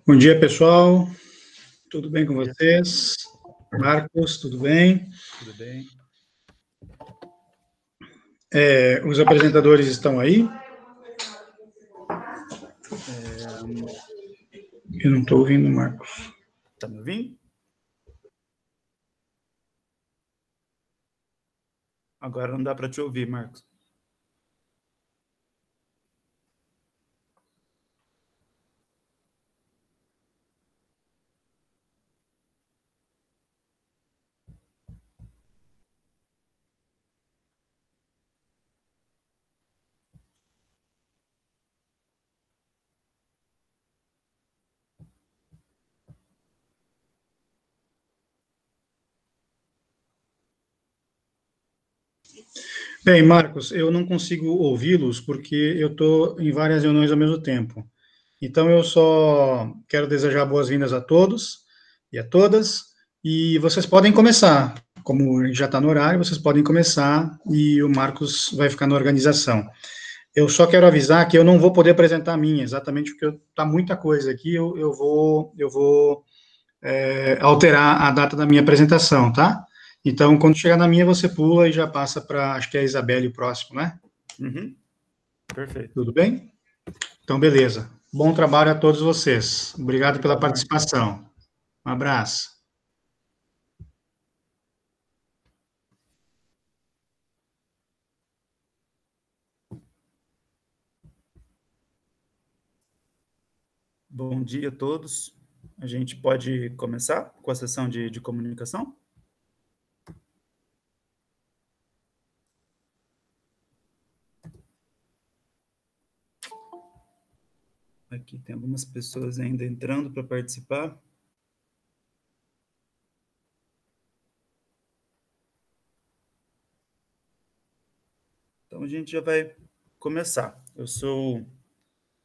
Bom dia, pessoal. Tudo bem com Bom dia. vocês? Marcos, tudo bem? Tudo bem? Os apresentadores estão aí? Eu não estou ouvindo, Marcos. Tá me ouvindo? Agora não dá para te ouvir, Marcos. Bem, Marcos, eu não consigo ouvi-los porque eu estou em várias reuniões ao mesmo tempo. Então, eu só quero desejar boas-vindas a todos e a todas, e vocês podem começar. Como já está no horário, vocês podem começar e o Marcos vai ficar na organização. Eu só quero avisar que eu não vou poder apresentar a minha, exatamente porque está muita coisa aqui, eu vou alterar a data da minha apresentação, tá? Então, quando chegar na minha, você pula e já passa para, acho que é a Isabelle o próximo, né? Uhum. Perfeito. Tudo bem? Então, beleza. Bom trabalho a todos vocês. Obrigado pela participação. Um abraço. Bom dia a todos. A gente pode começar com a sessão de comunicação? Aqui tem algumas pessoas ainda entrando para participar. Então, a gente já vai começar. Eu sou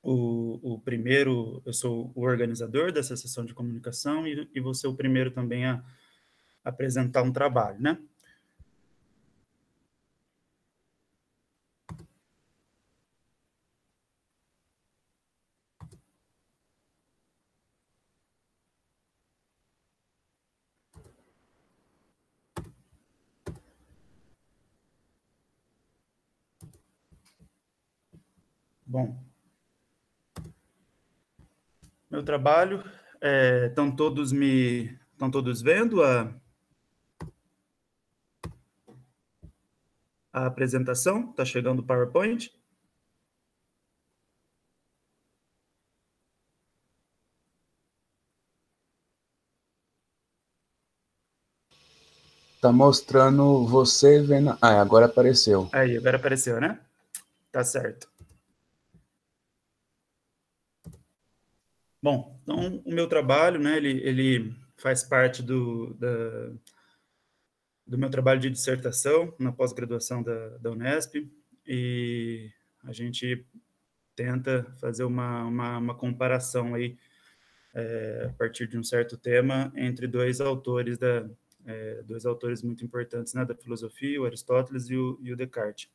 eu sou o organizador dessa sessão de comunicação e vou ser o primeiro também a apresentar um trabalho, né? Bom, meu trabalho, estão todos vendo a apresentação? Está chegando o PowerPoint? Tá mostrando você vendo... Ah, agora apareceu. Aí, agora apareceu, né? Tá certo. Bom, então o meu trabalho, né, ele faz parte do meu trabalho de dissertação na pós-graduação da Unesp, e a gente tenta fazer uma comparação aí, a partir de um certo tema, entre dois autores muito importantes, né, da filosofia, o Aristóteles e o Descartes.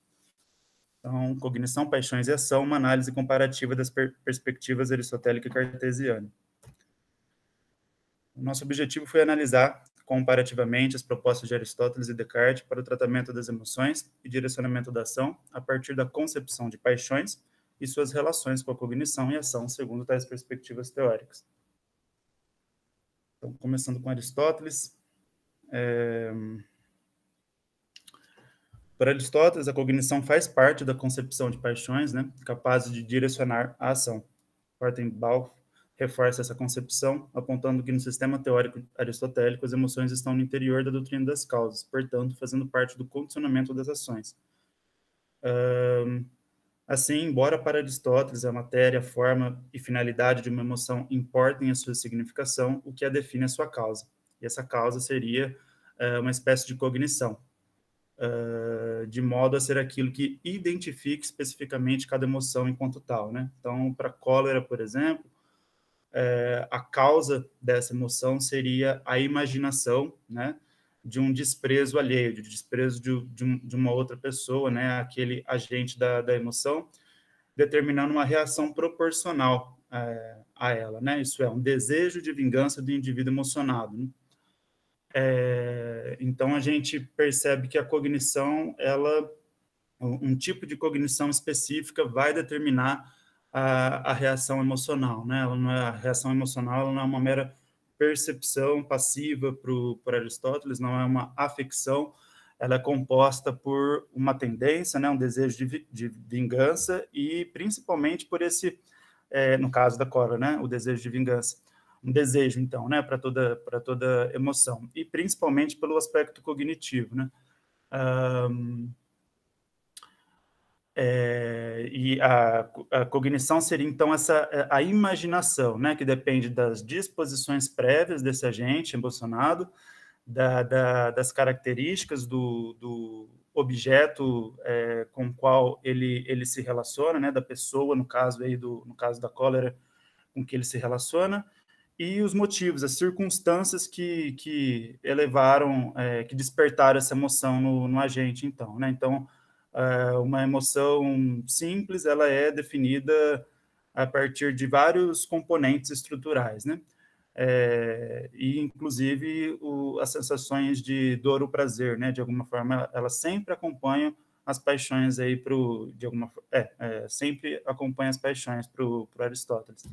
Então, cognição, paixões e ação, uma análise comparativa das perspectivas aristotélica e cartesiana. O nosso objetivo foi analisar comparativamente as propostas de Aristóteles e Descartes para o tratamento das emoções e direcionamento da ação a partir da concepção de paixões e suas relações com a cognição e ação segundo tais perspectivas teóricas. Então, começando com Aristóteles. Para Aristóteles, a cognição faz parte da concepção de paixões, né, capazes de direcionar a ação. Kortenbauer reforça essa concepção, apontando que no sistema teórico aristotélico as emoções estão no interior da doutrina das causas, portanto, fazendo parte do condicionamento das ações. Assim, embora para Aristóteles a matéria, a forma e finalidade de uma emoção importem a sua significação, o que a define é a sua causa. E essa causa seria uma espécie de cognição, de modo a ser aquilo que identifique especificamente cada emoção enquanto tal, né? Então, para cólera, por exemplo, a causa dessa emoção seria a imaginação, né, de um desprezo alheio, de desprezo de uma outra pessoa, né, aquele agente da emoção, determinando uma reação proporcional a ela, né? Isso é, um desejo de vingança do indivíduo emocionado, né? Então, a gente percebe que a cognição, um tipo de cognição específica vai determinar a reação emocional, né? A reação emocional ela não é uma mera percepção passiva para Aristóteles, não é uma afecção, ela é composta por uma tendência, né? Um desejo de vingança e principalmente por esse, no caso da cólera, né? O desejo de vingança. Um desejo, então, né? Para toda emoção. E principalmente pelo aspecto cognitivo, né? E a cognição seria, então, a imaginação, né, que depende das disposições prévias desse agente emocionado, das características do objeto com o qual ele se relaciona, né, da pessoa, no caso da cólera, com que ele se relaciona, e os motivos, as circunstâncias que elevaram, que despertaram essa emoção no agente, então, né? Então, uma emoção simples, ela é definida a partir de vários componentes estruturais, né? E, inclusive, as sensações de dor ou prazer, né? De alguma forma, elas sempre acompanham as paixões aí sempre acompanham as paixões para o Aristóteles.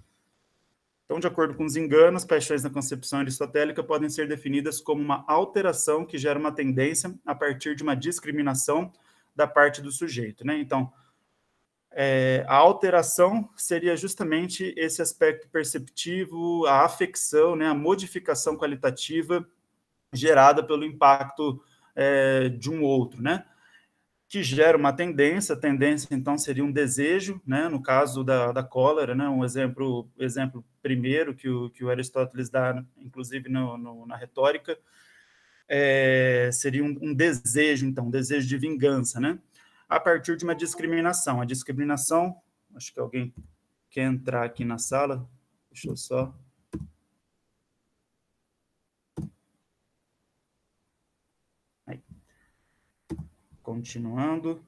Então, de acordo com os enganos, as paixões na concepção aristotélica podem ser definidas como uma alteração que gera uma tendência a partir de uma discriminação da parte do sujeito, né? Então, a alteração seria justamente esse aspecto perceptivo, a afecção, né? A modificação qualitativa gerada pelo impacto de um outro, né? Que gera uma tendência, a tendência, então, seria um desejo, né? No caso da cólera, né? Um exemplo primeiro que o Aristóteles dá, inclusive na retórica, seria um desejo, então, um desejo de vingança, né? A partir de uma discriminação. A discriminação, acho que alguém quer entrar aqui na sala, deixa eu só... Aí. Continuando.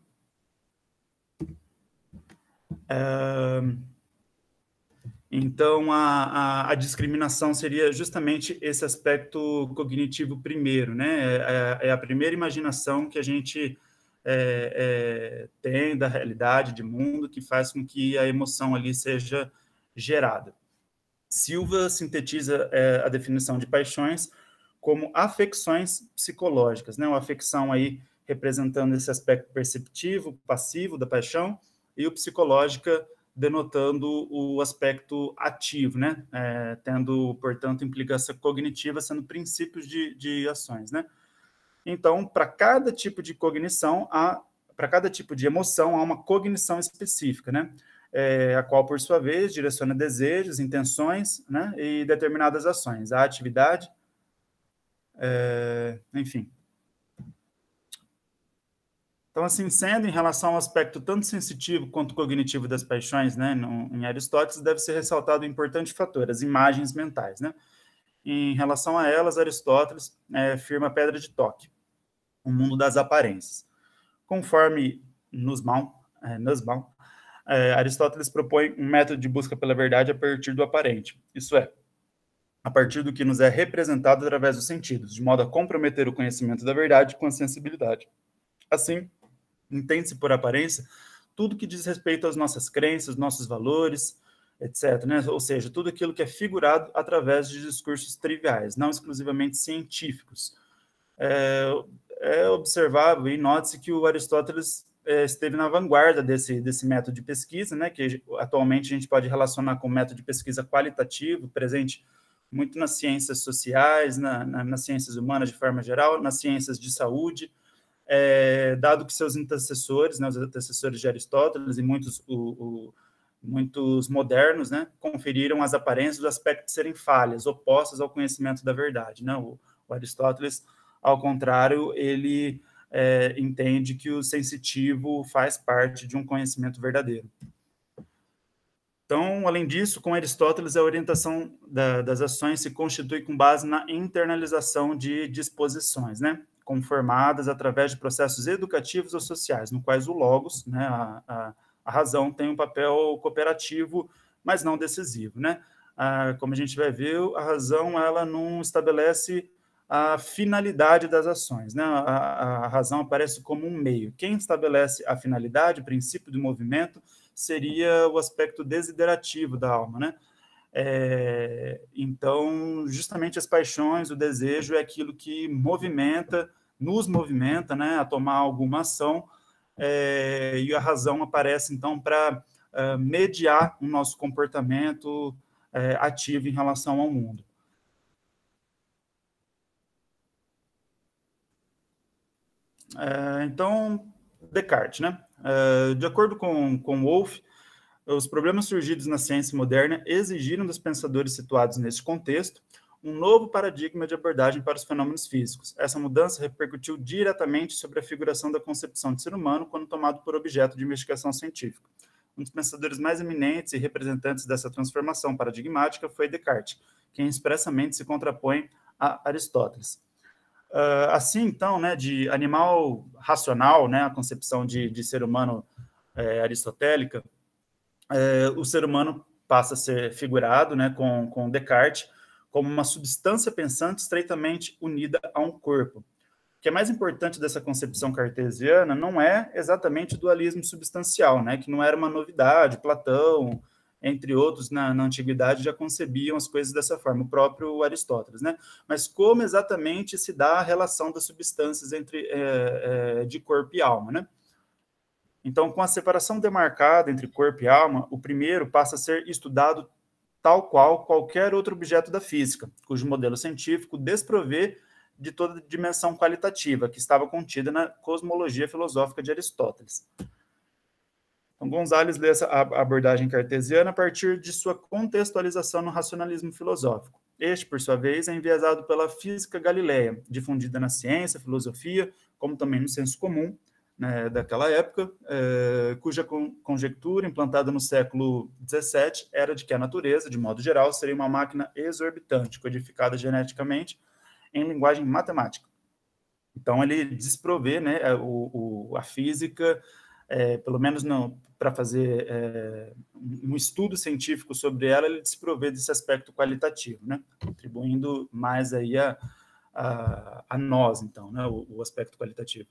Então, a discriminação seria justamente esse aspecto cognitivo primeiro, né? É a primeira imaginação que a gente tem da realidade, de mundo, que faz com que a emoção ali seja gerada. Silva sintetiza a definição de paixões como afecções psicológicas, né? Uma afecção aí representando esse aspecto perceptivo, passivo da paixão, e o psicológica denotando o aspecto ativo, né? Tendo, portanto, implicação cognitiva, sendo princípios de ações, né? Então, para cada tipo de cognição, para cada tipo de emoção, há uma cognição específica, né? A qual, por sua vez, direciona desejos, intenções, né? E determinadas ações. A atividade, enfim. Então, assim sendo, em relação ao aspecto tanto sensitivo quanto cognitivo das paixões, né, em Aristóteles, deve ser ressaltado um importante fator, as imagens mentais, né? Em relação a elas, Aristóteles firma a pedra de toque, o mundo das aparências. Conforme Nussbaum, Aristóteles propõe um método de busca pela verdade a partir do aparente, isso é, a partir do que nos é representado através dos sentidos, de modo a comprometer o conhecimento da verdade com a sensibilidade. Assim, entende-se por aparência tudo que diz respeito às nossas crenças, nossos valores, etc., né? Ou seja, tudo aquilo que é figurado através de discursos triviais, não exclusivamente científicos. É observável e note-se que o Aristóteles esteve na vanguarda desse método de pesquisa, né, que atualmente a gente pode relacionar com o método de pesquisa qualitativo, presente muito nas ciências sociais, nas ciências humanas de forma geral, nas ciências de saúde, dado que seus antecessores, né, os antecessores de Aristóteles e muitos modernos, né, conferiram às aparências do aspecto de serem falhas, opostas ao conhecimento da verdade, né? O Aristóteles, ao contrário, ele entende que o sensitivo faz parte de um conhecimento verdadeiro. Então, além disso, com Aristóteles, a orientação das ações se constitui com base na internalização de disposições, né, conformadas através de processos educativos ou sociais, no quais o logos, né, a razão, tem um papel cooperativo, mas não decisivo, né? como a gente vai ver, a razão ela não estabelece a finalidade das ações, né? A razão aparece como um meio. Quem estabelece a finalidade, o princípio do movimento, seria o aspecto desiderativo da alma, né? Então, justamente as paixões, o desejo é aquilo que nos movimenta, né, a tomar alguma ação, e a razão aparece, então, para mediar o nosso comportamento ativo em relação ao mundo. Então, Descartes, né? De acordo com Wolff, os problemas surgidos na ciência moderna exigiram dos pensadores situados neste contexto um novo paradigma de abordagem para os fenômenos físicos. Essa mudança repercutiu diretamente sobre a figuração da concepção de ser humano quando tomado por objeto de investigação científica. Um dos pensadores mais eminentes e representantes dessa transformação paradigmática foi Descartes, quem expressamente se contrapõe a Aristóteles. Assim, então, né, de animal racional, né, a concepção de ser humano aristotélica, o ser humano passa a ser figurado, né, com Descartes, como uma substância pensante estreitamente unida a um corpo. O que é mais importante dessa concepção cartesiana não é exatamente o dualismo substancial, né, que não era uma novidade. Platão, entre outros, na antiguidade, já concebiam as coisas dessa forma, o próprio Aristóteles, né? Mas como exatamente se dá a relação das substâncias de corpo e alma, né? Então, com a separação demarcada entre corpo e alma, o primeiro passa a ser estudado tal qual qualquer outro objeto da física, cujo modelo científico desprovê de toda dimensão qualitativa que estava contida na cosmologia filosófica de Aristóteles. Então, Gonzalez lê essa abordagem cartesiana a partir de sua contextualização no racionalismo filosófico. Este, por sua vez, é enviesado pela física galileia, difundida na ciência, filosofia, como também no senso comum, né, daquela época, cuja conjectura, implantada no século XVII, era de que a natureza, de modo geral, seria uma máquina exorbitante, codificada geneticamente em linguagem matemática. Então, ele desprovê, né, a física, pelo menos para fazer um estudo científico sobre ela, ele desprovê desse aspecto qualitativo, né, contribuindo mais aí a nós, então, né, o aspecto qualitativo.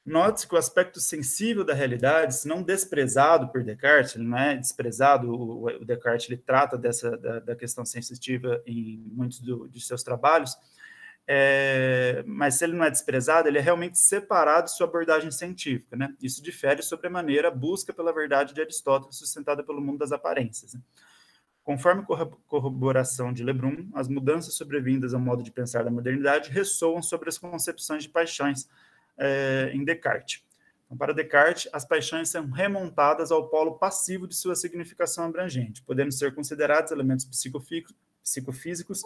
Note-se que o aspecto sensível da realidade, se não desprezado por Descartes, ele não é desprezado, o Descartes ele trata da questão sensitiva em muitos de seus trabalhos, mas se ele não é desprezado, ele é realmente separado de sua abordagem científica, né? Isso difere sobremaneira a busca pela verdade de Aristóteles, sustentada pelo mundo das aparências, né? Conforme corroboração de Lebrun, as mudanças sobrevindas ao modo de pensar da modernidade ressoam sobre as concepções de paixões em Descartes. Então, para Descartes, as paixões são remontadas ao polo passivo de sua significação abrangente, podendo ser considerados elementos psicofísicos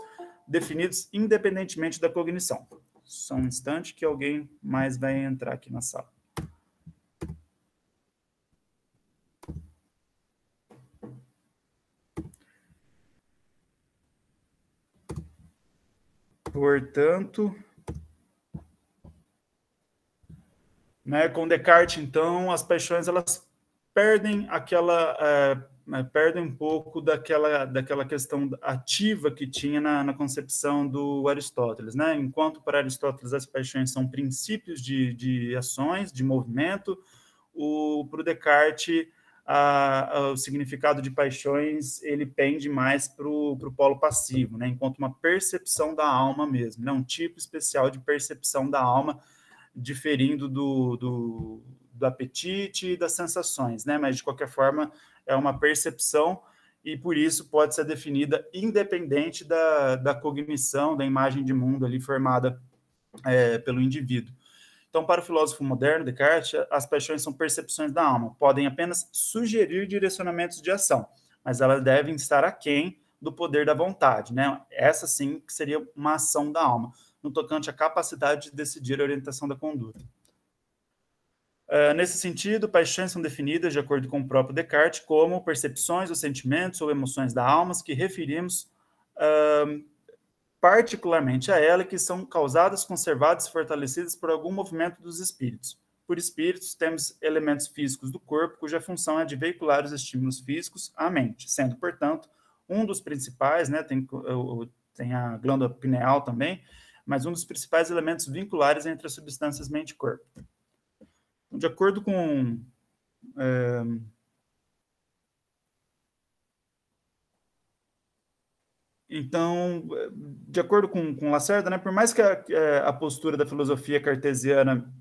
definidos independentemente da cognição. Só um instante que alguém mais vai entrar aqui na sala. Portanto, né, com Descartes, então, as paixões elas perdem perdem um pouco daquela questão ativa que tinha na concepção do Aristóteles, né? Enquanto para Aristóteles as paixões são princípios de ações, de movimento, para o Descartes o significado de paixões ele pende mais para o polo passivo, né? Enquanto uma percepção da alma mesmo, né? Um tipo especial de percepção da alma, diferindo do apetite e das sensações, né? Mas, de qualquer forma, é uma percepção e, por isso, pode ser definida independente da cognição, da imagem de mundo ali formada pelo indivíduo. Então, para o filósofo moderno, Descartes, as paixões são percepções da alma, podem apenas sugerir direcionamentos de ação, mas elas devem estar aquém do poder da vontade, né? Essa, sim, que seria uma ação da alma, no tocante à capacidade de decidir a orientação da conduta. Nesse sentido, paixões são definidas, de acordo com o próprio Descartes, como percepções ou sentimentos ou emoções da alma que referimos particularmente a ela, que são causadas, conservadas e fortalecidas por algum movimento dos espíritos. Por espíritos, temos elementos físicos do corpo, cuja função é de veicular os estímulos físicos à mente, sendo, portanto, Um dos principais, né, tem a glândula pineal também, mas um dos principais elementos vinculares entre as substâncias mente e corpo. De acordo com... Então, de acordo com Lacerda, né, por mais que a postura da filosofia cartesiana,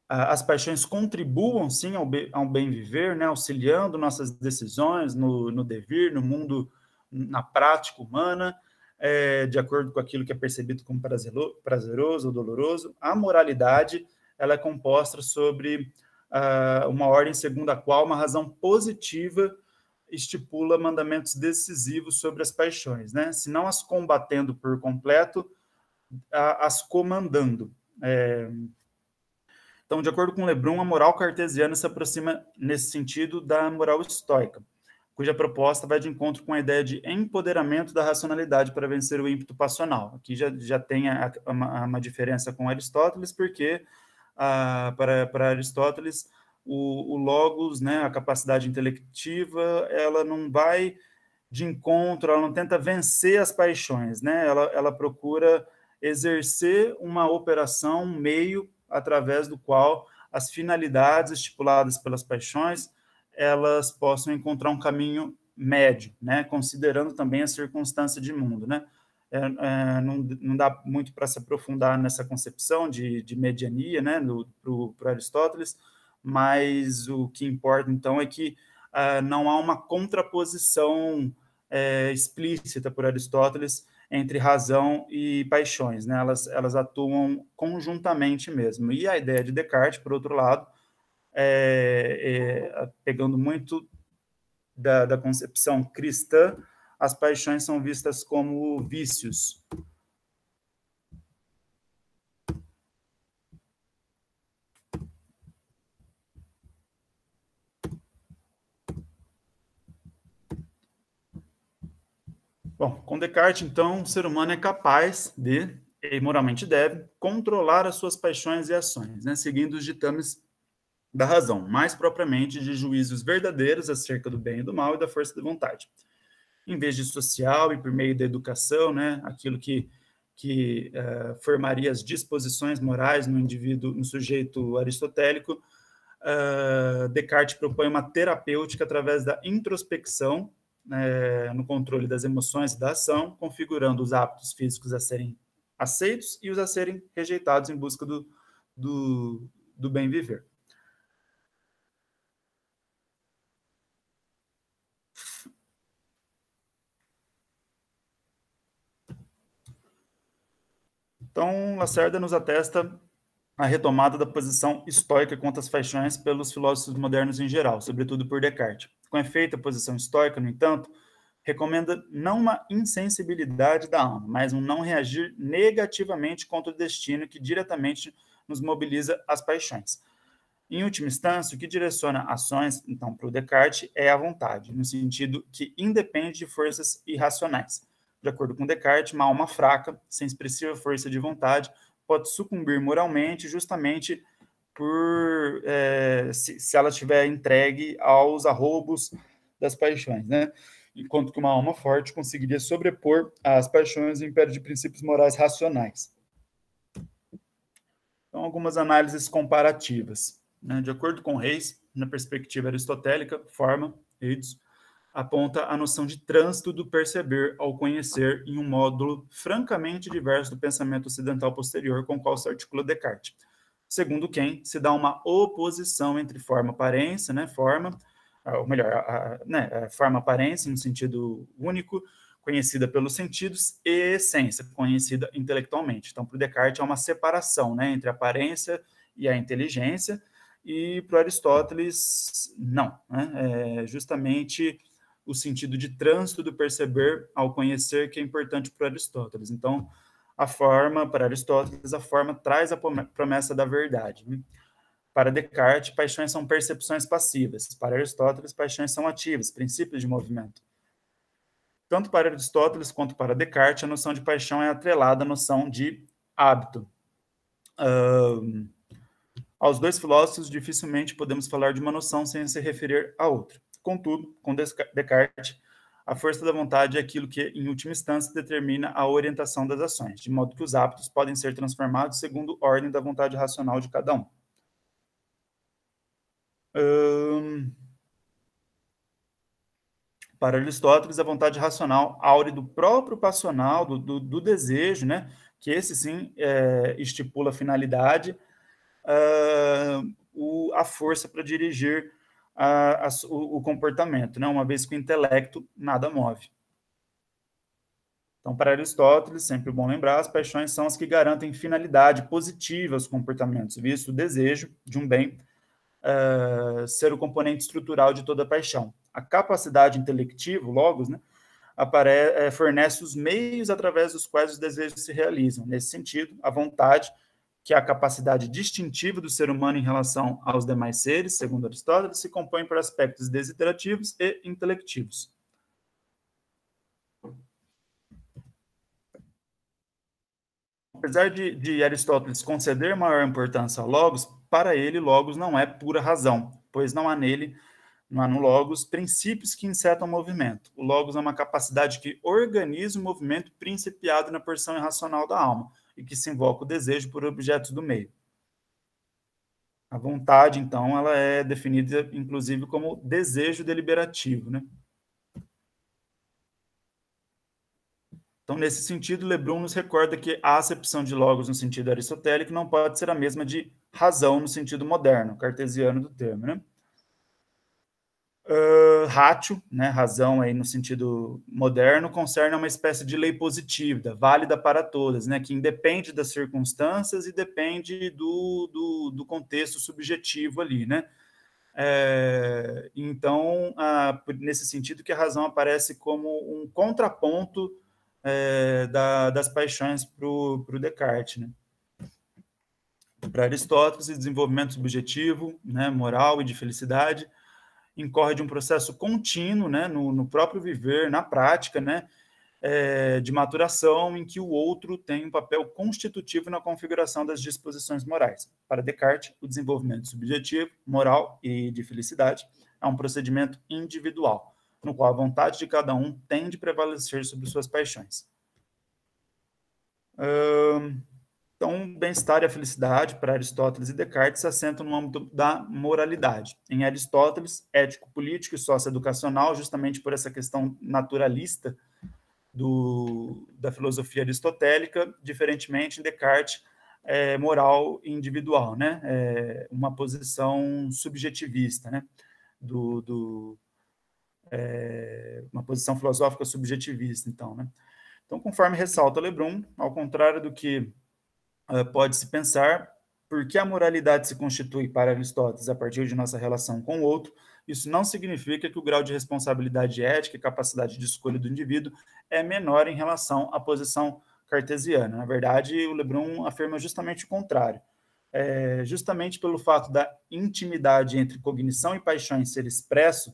as paixões contribuam, sim, ao bem viver, né, auxiliando nossas decisões no devir, no mundo, na prática humana, de acordo com aquilo que é percebido como prazeroso ou doloroso, a moralidade ela é composta sobre uma ordem segundo a qual uma razão positiva estipula mandamentos decisivos sobre as paixões, né? Se não as combatendo por completo, as comandando. Então, de acordo com Lebrun, a moral cartesiana se aproxima, nesse sentido, da moral estoica, cuja proposta vai de encontro com a ideia de empoderamento da racionalidade para vencer o ímpeto passional. Aqui já tem uma diferença com Aristóteles, porque para Aristóteles o logos, né, a capacidade intelectiva, ela não vai de encontro, ela não tenta vencer as paixões, né? Ela procura exercer uma operação, um meio através do qual as finalidades estipuladas pelas paixões elas possam encontrar um caminho médio, né? Considerando também a circunstância de mundo, né? Não dá muito para se aprofundar nessa concepção de mediania, né, para Aristóteles, mas o que importa, então, é que não há uma contraposição explícita por Aristóteles entre razão e paixões, né? Elas atuam conjuntamente mesmo. E a ideia de Descartes, por outro lado, pegando muito da concepção cristã, as paixões são vistas como vícios. Bom, com Descartes, então, o ser humano é capaz de, e moralmente deve, controlar as suas paixões e ações, né, seguindo os ditames da razão, mais propriamente de juízos verdadeiros acerca do bem e do mal e da força de vontade. Em vez de social e por meio da educação, né, aquilo que formaria as disposições morais no indivíduo, no sujeito aristotélico, Descartes propõe uma terapêutica através da introspecção, no controle das emoções e da ação, configurando os hábitos físicos a serem aceitos e os a serem rejeitados em busca do bem viver. Então, Lacerda nos atesta a retomada da posição estoica contra as paixões pelos filósofos modernos em geral, sobretudo por Descartes. Com efeito, a posição estoica, no entanto, recomenda não uma insensibilidade da alma, mas um não reagir negativamente contra o destino que diretamente nos mobiliza as paixões. Em última instância, o que direciona ações, então, para o Descartes é a vontade, no sentido que independe de forças irracionais. De acordo com Descartes, uma alma fraca, sem expressiva força de vontade, pode sucumbir moralmente justamente por se ela estiver entregue aos arroubos das paixões, né? Enquanto que uma alma forte conseguiria sobrepor as paixões o império de princípios morais racionais. Então, algumas análises comparativas, né? De acordo com Reis, na perspectiva aristotélica, forma, eidos, aponta a noção de trânsito do perceber ao conhecer em um módulo francamente diverso do pensamento ocidental posterior com o qual se articula Descartes. Segundo quem se dá uma oposição entre forma-aparência, né, ou melhor, forma-aparência no sentido único, conhecida pelos sentidos, e essência, conhecida intelectualmente. Então, para o Descartes, há uma separação, né, entre a aparência e a inteligência, e para Aristóteles, não. Né, é justamente o sentido de trânsito do perceber ao conhecer que é importante para Aristóteles. Então, a forma, para Aristóteles, a forma traz a promessa da verdade. Para Descartes, paixões são percepções passivas. Para Aristóteles, paixões são ativas, princípios de movimento. Tanto para Aristóteles quanto para Descartes, a noção de paixão é atrelada à noção de hábito. Aos dois filósofos, dificilmente podemos falar de uma noção sem se referir a outra. Contudo, com Descartes, a força da vontade é aquilo que, em última instância, determina a orientação das ações, de modo que os hábitos podem ser transformados segundo a ordem da vontade racional de cada um. Para Aristóteles, a vontade racional aure do próprio passional, do desejo, né? Que esse sim estipula a finalidade, a força para dirigir o comportamento, né? Uma vez que o intelecto nada move. Então, para Aristóteles, sempre bom lembrar, as paixões são as que garantem finalidade positiva aos comportamentos, visto o desejo de um bem ser o componente estrutural de toda paixão. A capacidade intelectiva, o logos, né, fornece os meios através dos quais os desejos se realizam. Nesse sentido, a vontade, que é a capacidade distintiva do ser humano em relação aos demais seres, segundo Aristóteles, se compõe por aspectos desiderativos e intelectivos. Apesar de Aristóteles conceder maior importância ao logos, para ele, logos não é pura razão, pois não há no logos princípios que insetam o movimento. O logos é uma capacidade que organiza o movimento principiado na porção irracional da alma e que se invoca o desejo por objetos do meio. A vontade, então, ela é definida, inclusive, como desejo deliberativo, né? Então, nesse sentido, Lebrun nos recorda que a acepção de logos no sentido aristotélico não pode ser a mesma de razão no sentido moderno, cartesiano do termo, né? Ratio, né, razão aí no sentido moderno, concerne a uma espécie de lei positiva, válida para todas, né, que independe das circunstâncias e depende do contexto subjetivo ali, né? Então, nesse sentido que a razão aparece como um contraponto das paixões para o Descartes, né? Para Aristóteles, o desenvolvimento subjetivo, né, moral e de felicidade incorre de um processo contínuo, né, no próprio viver, na prática, né, de maturação, em que o outro tem um papel constitutivo na configuração das disposições morais. Para Descartes, o desenvolvimento subjetivo, moral e de felicidade é um procedimento individual, no qual a vontade de cada um tende a prevalecer sobre suas paixões. Então, bem-estar e a felicidade, para Aristóteles e Descartes, se assentam no âmbito da moralidade. Em Aristóteles, ético, político e socioeducacional, justamente por essa questão naturalista da filosofia aristotélica, diferentemente em Descartes, moral e individual, né? Uma posição subjetivista, né? Uma posição filosófica subjetivista, então, né? Então, conforme ressalta Lebrun, ao contrário do que pode-se pensar, porque a moralidade se constitui para Aristóteles a partir de nossa relação com o outro, isso não significa que o grau de responsabilidade ética e capacidade de escolha do indivíduo é menor em relação à posição cartesiana. Na verdade, o Lebrun afirma justamente o contrário. Justamente pelo fato da intimidade entre cognição e paixões ser expresso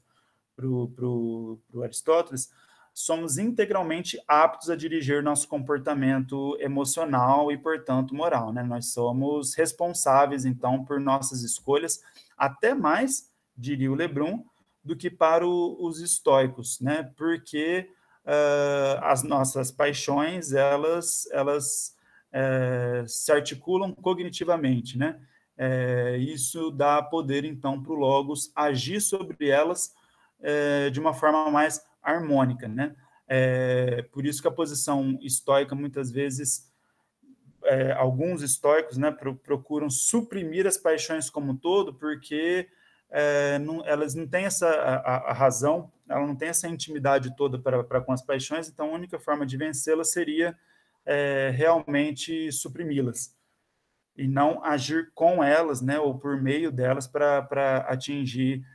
para o Aristóteles, somos integralmente aptos a dirigir nosso comportamento emocional e, portanto, moral, né? Nós somos responsáveis, então, por nossas escolhas, até mais, diria o Lebrun, do que para os estoicos, né? Porque as nossas paixões, elas se articulam cognitivamente, né? Isso dá poder, então, para o Logos agir sobre elas de uma forma mais harmônica, né? Por isso que a posição estoica, muitas vezes, alguns estoicos, né, procuram suprimir as paixões como um todo, porque elas não têm a razão, ela não tem essa intimidade toda para com as paixões, então a única forma de vencê-las seria realmente suprimi-las, e não agir com elas, né, ou por meio delas para atingir,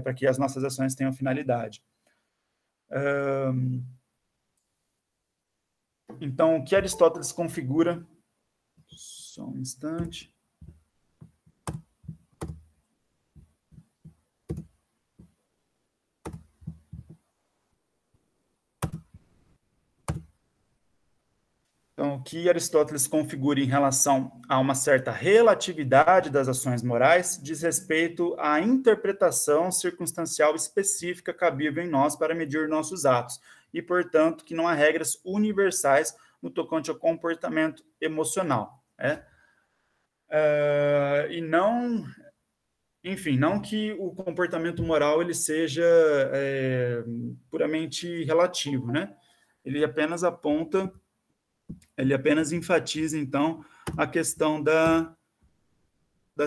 para que as nossas ações tenham finalidade. Então, o que Aristóteles configura? Só um instante. Então, o que Aristóteles configura em relação a uma certa relatividade das ações morais diz respeito à interpretação circunstancial específica cabível em nós para medir nossos atos, e, portanto, que não há regras universais no tocante ao comportamento emocional. Né? E não, enfim, não que o comportamento moral ele seja puramente relativo, né? Ele apenas enfatiza, então, a questão da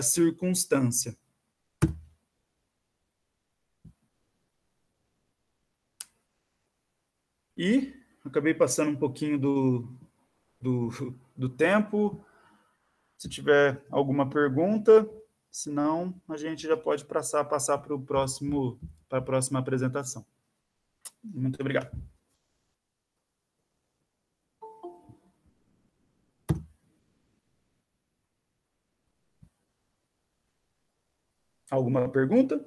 circunstância. E acabei passando um pouquinho do tempo. Se tiver alguma pergunta, senão a gente já pode passar para a próxima apresentação. Muito obrigado. Alguma pergunta?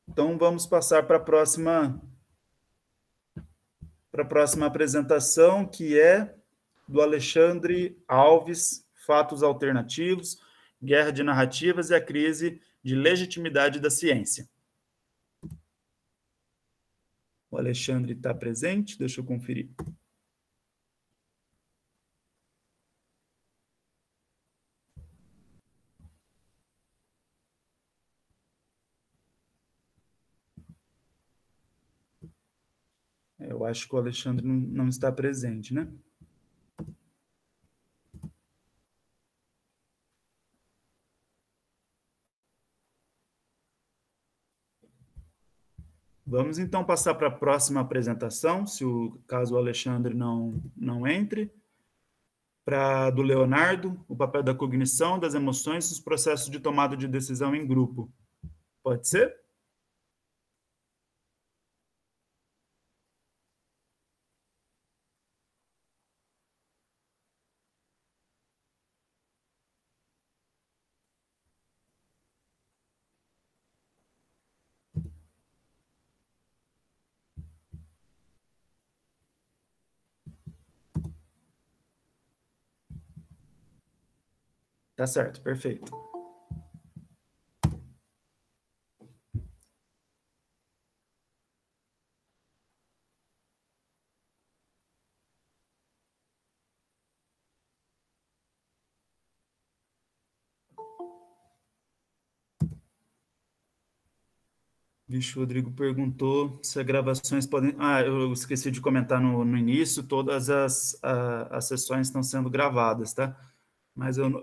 Então, vamos passar para a próxima apresentação, que é do Alexandre Alves, Fatos Alternativos, Guerra de Narrativas e a Crise de Legitimidade da Ciência. O Alexandre está presente? Deixa eu conferir. Eu acho que o Alexandre não está presente, né? Vamos então passar para a próxima apresentação, caso o Alexandre não entre, para do Leonardo, o papel da cognição, das emoções e os processos de tomada de decisão em grupo. Pode ser? Tá certo, perfeito. Vixe, o Rodrigo perguntou se as gravações podem... eu esqueci de comentar no início, todas as sessões estão sendo gravadas, tá? Mas eu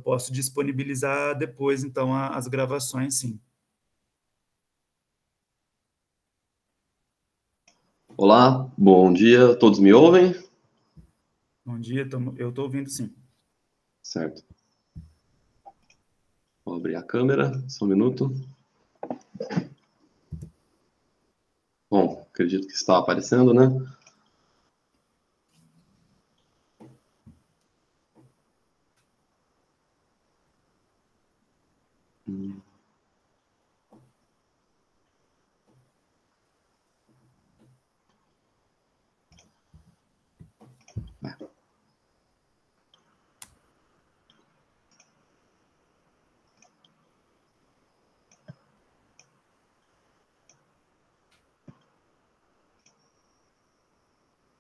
posso disponibilizar depois, então, as gravações, sim. Olá, bom dia, todos me ouvem? Bom dia, eu estou ouvindo, sim. Certo. Vou abrir a câmera, só um minuto. Bom, acredito que está aparecendo, né?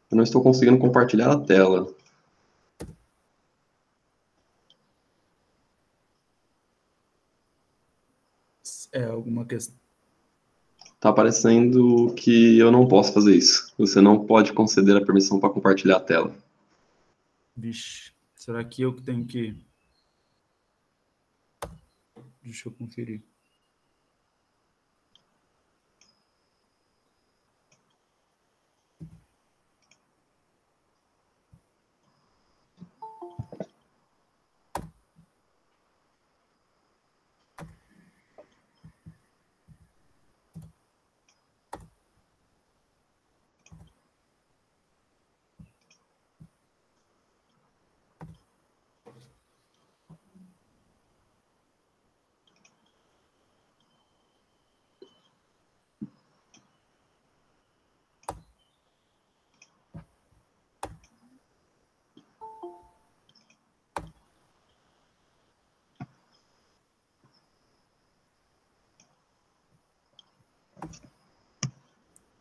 Eu não estou conseguindo compartilhar a tela. Alguma questão? Está aparecendo que eu não posso fazer isso. Você não pode conceder a permissão para compartilhar a tela. Vixe, será que eu que tenho que... Deixa eu conferir.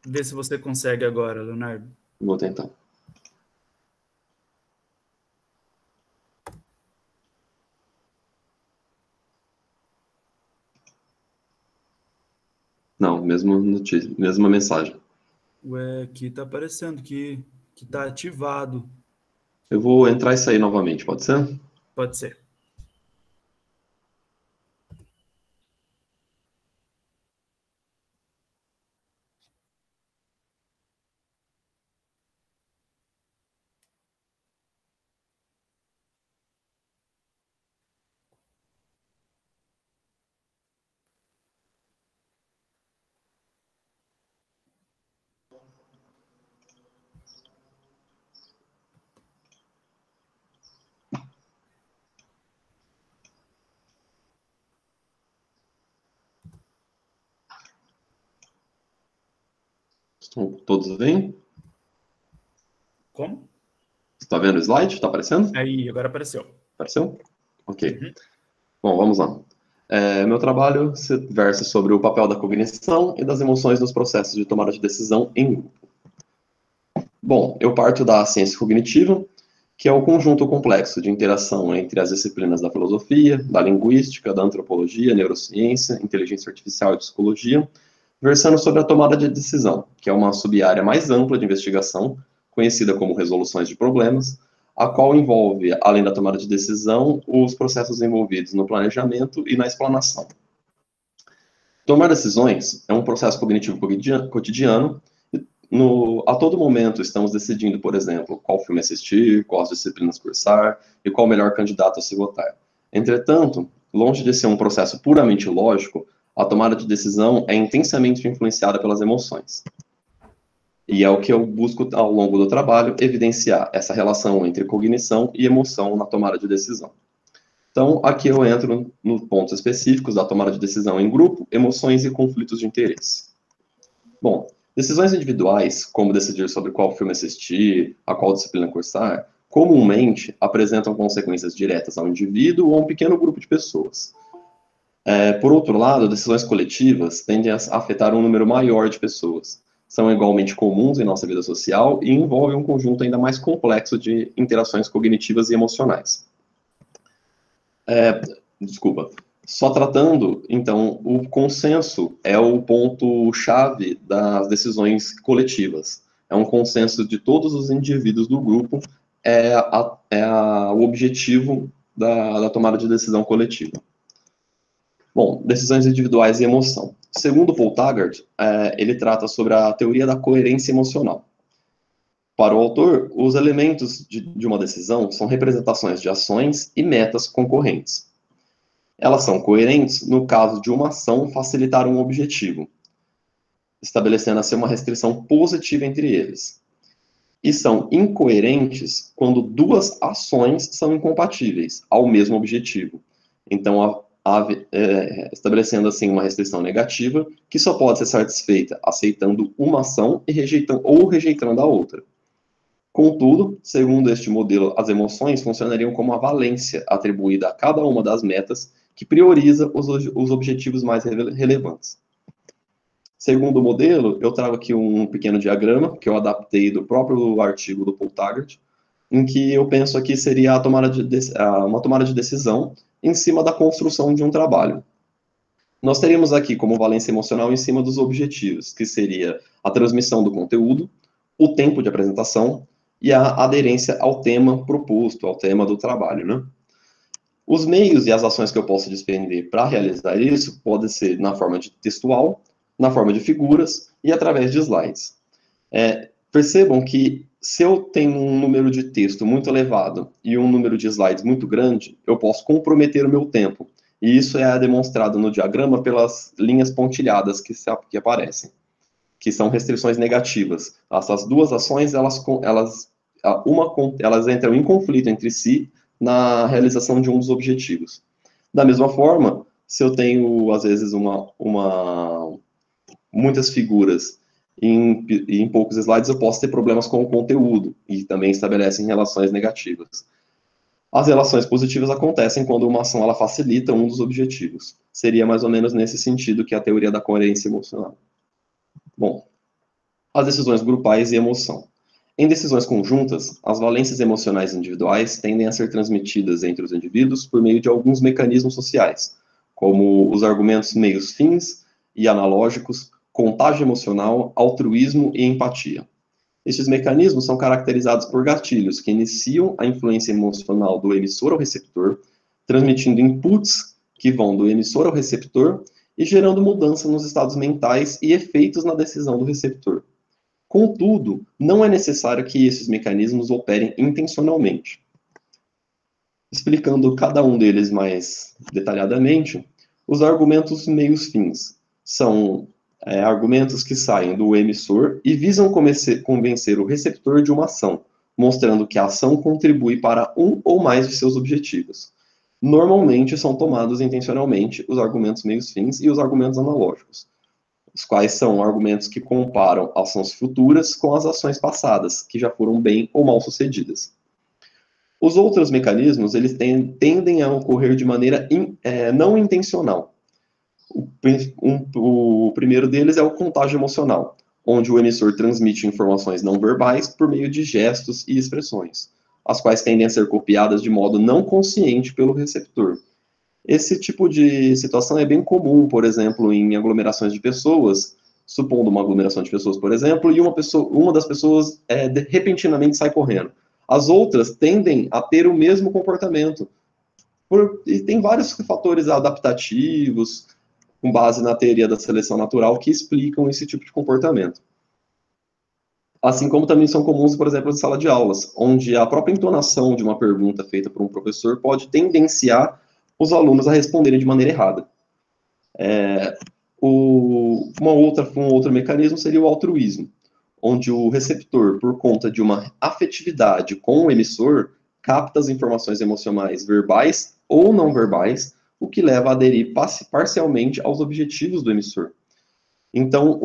Vê se você consegue agora, Leonardo. Vou tentar. Não, mesma notícia, mesma mensagem. Ué, aqui tá aparecendo que tá ativado. Eu vou entrar e sair novamente, pode ser? Pode ser. Estão todos bem? Como? Está vendo o slide? Está aparecendo? Aí, agora apareceu. Apareceu? Ok. Uhum. Bom, vamos lá. Meu trabalho se versa sobre o papel da cognição e das emoções nos processos de tomada de decisão em grupo. Bom, eu parto da ciência cognitiva, que é o conjunto complexo de interação entre as disciplinas da filosofia, da linguística, da antropologia, neurociência, inteligência artificial e psicologia, versando sobre a tomada de decisão, que é uma sub-área mais ampla de investigação, conhecida como resoluções de problemas, a qual envolve, além da tomada de decisão, os processos envolvidos no planejamento e na explanação. Tomar decisões é um processo cognitivo cotidiano. A todo momento estamos decidindo, por exemplo, qual filme assistir, quais disciplinas cursar e qual o melhor candidato a se votar. Entretanto, longe de ser um processo puramente lógico, a tomada de decisão é intensamente influenciada pelas emoções. E é o que eu busco ao longo do trabalho, evidenciar essa relação entre cognição e emoção na tomada de decisão. Então, aqui eu entro nos pontos específicos da tomada de decisão em grupo, emoções e conflitos de interesse. Bom, decisões individuais, como decidir sobre qual filme assistir, a qual disciplina cursar, comumente apresentam consequências diretas ao indivíduo ou a um pequeno grupo de pessoas. Por outro lado, decisões coletivas tendem a afetar um número maior de pessoas. São igualmente comuns em nossa vida social e envolvem um conjunto ainda mais complexo de interações cognitivas e emocionais. Só tratando, então, o consenso é o ponto-chave das decisões coletivas. É um consenso de todos os indivíduos do grupo, o objetivo da tomada de decisão coletiva. Bom, decisões individuais e emoção. Segundo Paul Taggart, ele trata sobre a teoria da coerência emocional. Para o autor, os elementos de uma decisão são representações de ações e metas concorrentes. Elas são coerentes no caso de uma ação facilitar um objetivo, estabelecendo assim uma restrição positiva entre eles. E são incoerentes quando duas ações são incompatíveis ao mesmo objetivo. Então, estabelecendo assim uma restrição negativa que só pode ser satisfeita aceitando uma ação e rejeitando a outra. Contudo, segundo este modelo, as emoções funcionariam como a valência atribuída a cada uma das metas que prioriza os objetivos mais relevantes. Segundo o modelo, eu trago aqui um pequeno diagrama que eu adaptei do próprio artigo do Paul Taggart, em que eu penso aqui seria uma tomada de decisão em cima da construção de um trabalho. Nós teríamos aqui como valência emocional em cima dos objetivos, que seria a transmissão do conteúdo, o tempo de apresentação e a aderência ao tema proposto, ao tema do trabalho, né? Os meios e as ações que eu posso despender para realizar isso podem ser na forma de textual, na forma de figuras e através de slides. Percebam que se eu tenho um número de texto muito elevado e um número de slides muito grande, eu posso comprometer o meu tempo. E isso é demonstrado no diagrama pelas linhas pontilhadas que aparecem, que são restrições negativas. Essas duas ações, elas entram em conflito entre si na realização de um dos objetivos. Da mesma forma, se eu tenho, às vezes, muitas figuras em poucos slides, eu posso ter problemas com o conteúdo, e também estabelecem relações negativas. As relações positivas acontecem quando uma ação ela facilita um dos objetivos. Seria mais ou menos nesse sentido que é a teoria da coerência emocional. Bom, as decisões grupais e emoção. Em decisões conjuntas, as valências emocionais individuais tendem a ser transmitidas entre os indivíduos por meio de alguns mecanismos sociais, como os argumentos meios-fins e analógicos, contágio emocional, altruísmo e empatia. Estes mecanismos são caracterizados por gatilhos que iniciam a influência emocional do emissor ao receptor, transmitindo inputs que vão do emissor ao receptor e gerando mudança nos estados mentais e efeitos na decisão do receptor. Contudo, não é necessário que esses mecanismos operem intencionalmente. Explicando cada um deles mais detalhadamente, os argumentos meios-fins são argumentos que saem do emissor e visam convencer o receptor de uma ação, mostrando que a ação contribui para um ou mais de seus objetivos. Normalmente são tomados intencionalmente os argumentos meios-fins e os argumentos analógicos, os quais são argumentos que comparam ações futuras com as ações passadas, que já foram bem ou mal sucedidas. Os outros mecanismos, eles tendem a ocorrer de maneira não intencional. O primeiro deles é o contágio emocional, onde o emissor transmite informações não verbais por meio de gestos e expressões, as quais tendem a ser copiadas de modo não consciente pelo receptor. Esse tipo de situação é bem comum, por exemplo, em aglomerações de pessoas, supondo uma aglomeração de pessoas, por exemplo, e uma das pessoas repentinamente sai correndo. As outras tendem a ter o mesmo comportamento. E tem vários fatores adaptativos, com base na teoria da seleção natural, que explicam esse tipo de comportamento. Assim como também são comuns, por exemplo, em sala de aulas, onde a própria entonação de uma pergunta feita por um professor pode tendenciar os alunos a responderem de maneira errada. Um outro mecanismo seria o altruísmo, onde o receptor, por conta de uma afetividade com o emissor, capta as informações emocionais verbais ou não verbais, o que leva a aderir parcialmente aos objetivos do emissor. Então,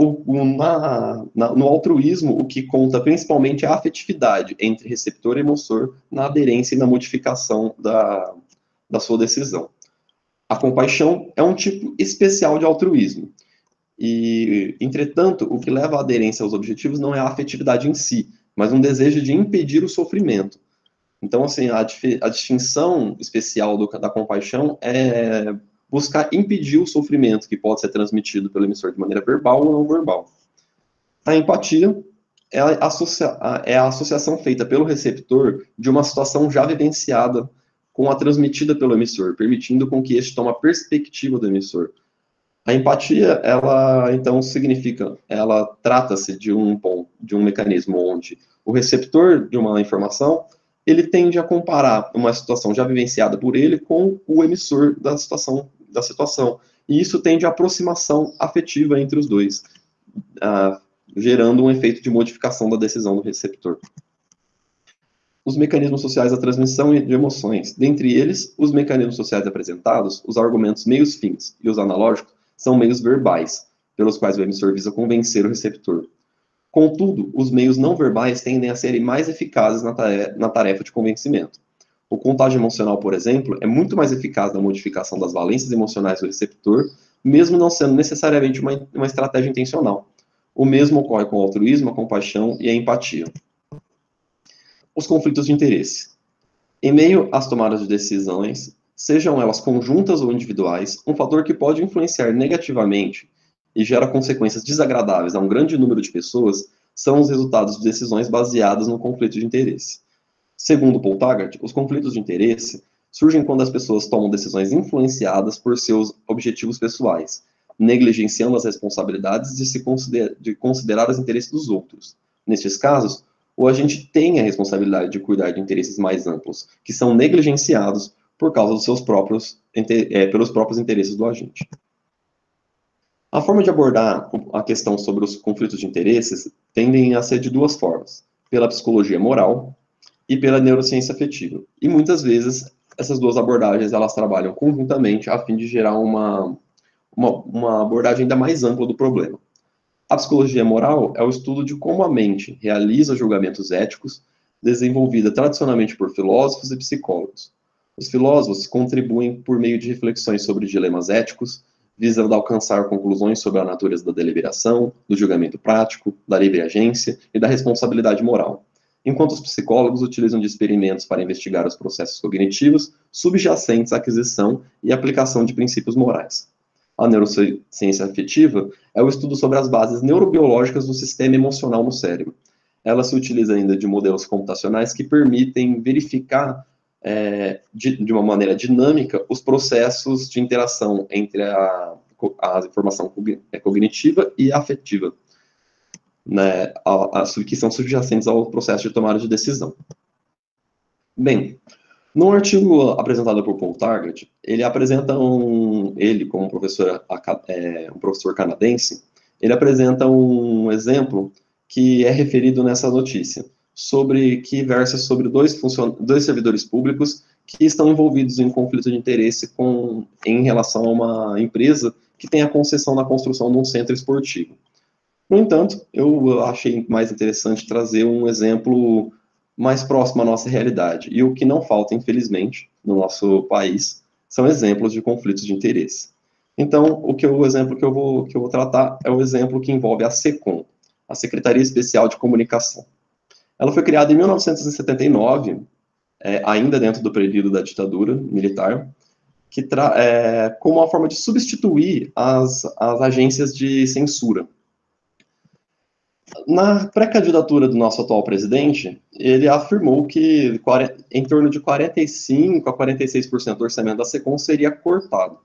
no altruísmo, o que conta principalmente é a afetividade entre receptor e emissor na aderência e na modificação da sua decisão. A compaixão é um tipo especial de altruísmo. E, entretanto, o que leva à aderência aos objetivos não é a afetividade em si, mas um desejo de impedir o sofrimento. Então, assim, a distinção especial da compaixão é buscar impedir o sofrimento que pode ser transmitido pelo emissor de maneira verbal ou não verbal. A empatia é a associação feita pelo receptor de uma situação já vivenciada com a transmitida pelo emissor, permitindo com que este tome a perspectiva do emissor. A empatia, ela trata-se de um mecanismo onde o receptor de uma informação, ele tende a comparar uma situação já vivenciada por ele com o emissor da situação. E isso tende a aproximação afetiva entre os dois, gerando um efeito de modificação da decisão do receptor. Os mecanismos sociais da transmissão de emoções. Dentre eles, os mecanismos sociais apresentados, os argumentos meios-fins e os analógicos, são meios verbais, pelos quais o emissor visa convencer o receptor. Contudo, os meios não verbais tendem a serem mais eficazes na tarefa de convencimento. O contágio emocional, por exemplo, é muito mais eficaz na modificação das valências emocionais do receptor, mesmo não sendo necessariamente uma estratégia intencional. O mesmo ocorre com o altruísmo, a compaixão e a empatia. Os conflitos de interesse. Em meio às tomadas de decisões, sejam elas conjuntas ou individuais, um fator que pode influenciar negativamente e gera consequências desagradáveis a um grande número de pessoas são os resultados de decisões baseadas no conflito de interesse. Segundo Paul Taggart, os conflitos de interesse surgem quando as pessoas tomam decisões influenciadas por seus objetivos pessoais, negligenciando as responsabilidades de considerar os interesses dos outros. Nestes casos, o agente tem a responsabilidade de cuidar de interesses mais amplos, que são negligenciados por causa dos pelos próprios interesses do agente. A forma de abordar a questão sobre os conflitos de interesses tendem a ser de duas formas, pela psicologia moral e pela neurociência afetiva. E muitas vezes essas duas abordagens elas trabalham conjuntamente a fim de gerar uma abordagem ainda mais ampla do problema. A psicologia moral é o estudo de como a mente realiza julgamentos éticos, desenvolvida tradicionalmente por filósofos e psicólogos. Os filósofos contribuem por meio de reflexões sobre dilemas éticos, visando alcançar conclusões sobre a natureza da deliberação, do julgamento prático, da livre agência e da responsabilidade moral, enquanto os psicólogos utilizam de experimentos para investigar os processos cognitivos subjacentes à aquisição e aplicação de princípios morais. A neurociência afetiva é o estudo sobre as bases neurobiológicas do sistema emocional no cérebro. Ela se utiliza ainda de modelos computacionais que permitem verificar de uma maneira dinâmica os processos de interação entre a informação cognitiva e afetiva, né, que são subjacentes ao processo de tomada de decisão. Bem, no artigo apresentado por Paul Target, ele apresenta ele como um professor canadense, ele apresenta um exemplo que é referido nessa notícia, que versa sobre dois servidores públicos que estão envolvidos em conflito de interesse em relação a uma empresa que tem a concessão na construção de um centro esportivo. No entanto, eu achei mais interessante trazer um exemplo mais próximo à nossa realidade. E o que não falta, infelizmente, no nosso país, são exemplos de conflitos de interesse. Então, o exemplo que eu vou tratar é o exemplo que envolve a SECOM, a Secretaria Especial de Comunicação. Ela foi criada em 1979, ainda dentro do período da ditadura militar, como uma forma de substituir as agências de censura. Na pré-candidatura do nosso atual presidente, ele afirmou que em torno de 45% a 46% do orçamento da SECOM seria cortado.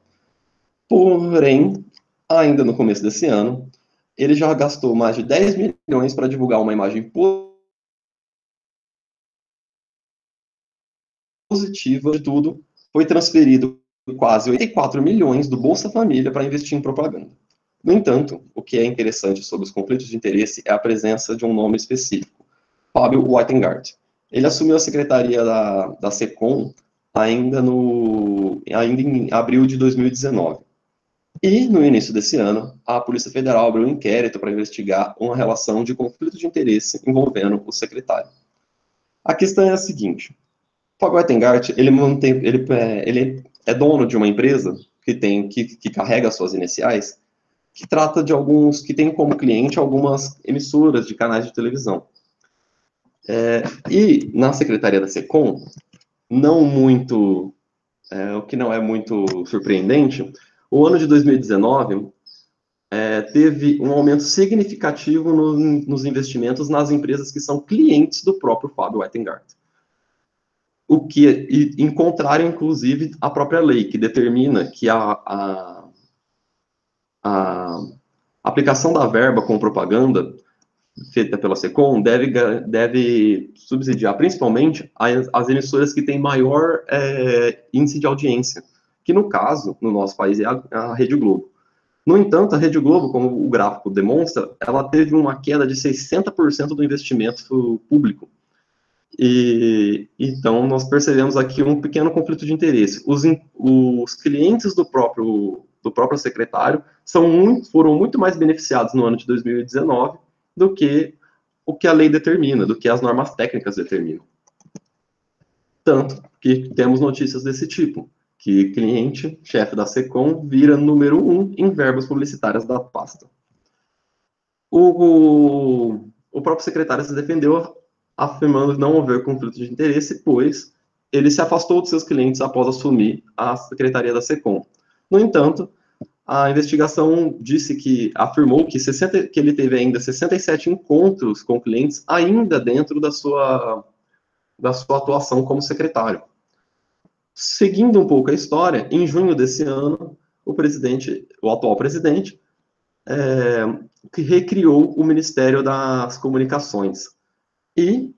Porém, ainda no começo desse ano, ele já gastou mais de 10 milhões para divulgar uma imagem positiva de tudo. Foi transferido quase 84 milhões do Bolsa Família para investir em propaganda. No entanto, o que é interessante sobre os conflitos de interesse é a presença de um nome específico, Fábio Wettengart. Ele assumiu a secretaria da SECOM ainda em abril de 2019. E, no início desse ano, a Polícia Federal abriu um inquérito para investigar uma relação de conflito de interesse envolvendo o secretário. A questão é a seguinte: Fábio Wettengart, ele é dono de uma empresa que carrega suas iniciais, que trata de que tem como cliente algumas emissoras de canais de televisão. E na Secretaria da SECOM, o que não é muito surpreendente, o ano de 2019 teve um aumento significativo nos investimentos nas empresas que são clientes do próprio Fábio Wettengart. Em contrário, inclusive, à própria lei, que determina que a aplicação da verba com propaganda feita pela SECOM deve subsidiar principalmente as emissoras que têm maior índice de audiência, que no caso, no nosso país, é a Rede Globo. No entanto, a Rede Globo, como o gráfico demonstra, ela teve uma queda de 60% do investimento público. Então, nós percebemos aqui um pequeno conflito de interesse. Os clientes do próprio secretário foram muito mais beneficiados no ano de 2019 do que o que a lei determina, do que as normas técnicas determinam. Tanto que temos notícias desse tipo, que cliente, chefe da SECOM, vira número 1 em verbas publicitárias da pasta. O próprio secretário se defendeu, afirmando não haver conflito de interesse, pois ele se afastou de seus clientes após assumir a secretaria da SECOM. No entanto, a investigação afirmou que ele teve ainda 67 encontros com clientes ainda dentro da sua atuação como secretário. Seguindo um pouco a história, em junho desse ano, o atual presidente, recriou o Ministério das Comunicações. E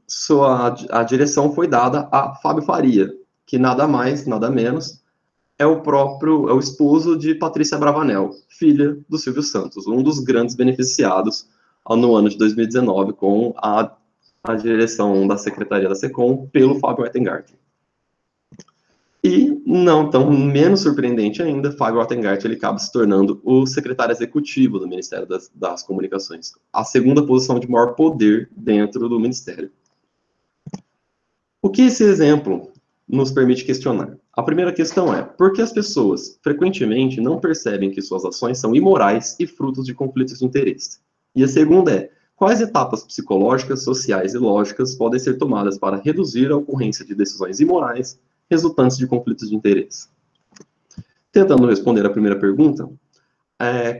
a direção foi dada a Fábio Faria, que nada mais, nada menos, é o esposo de Patrícia Bravanel, filha do Silvio Santos, um dos grandes beneficiados no ano de 2019 com a direção da Secretaria da SECOM pelo Fábio Wettengart. E, não tão menos surpreendente ainda, Fábio Wettengart ele acaba se tornando o secretário executivo do Ministério das Comunicações, a segunda posição de maior poder dentro do Ministério. O que esse exemplo nos permite questionar? A primeira questão é, por que as pessoas frequentemente não percebem que suas ações são imorais e frutos de conflitos de interesse? E a segunda é, quais etapas psicológicas, sociais e lógicas podem ser tomadas para reduzir a ocorrência de decisões imorais resultantes de conflitos de interesse? Tentando responder a primeira pergunta,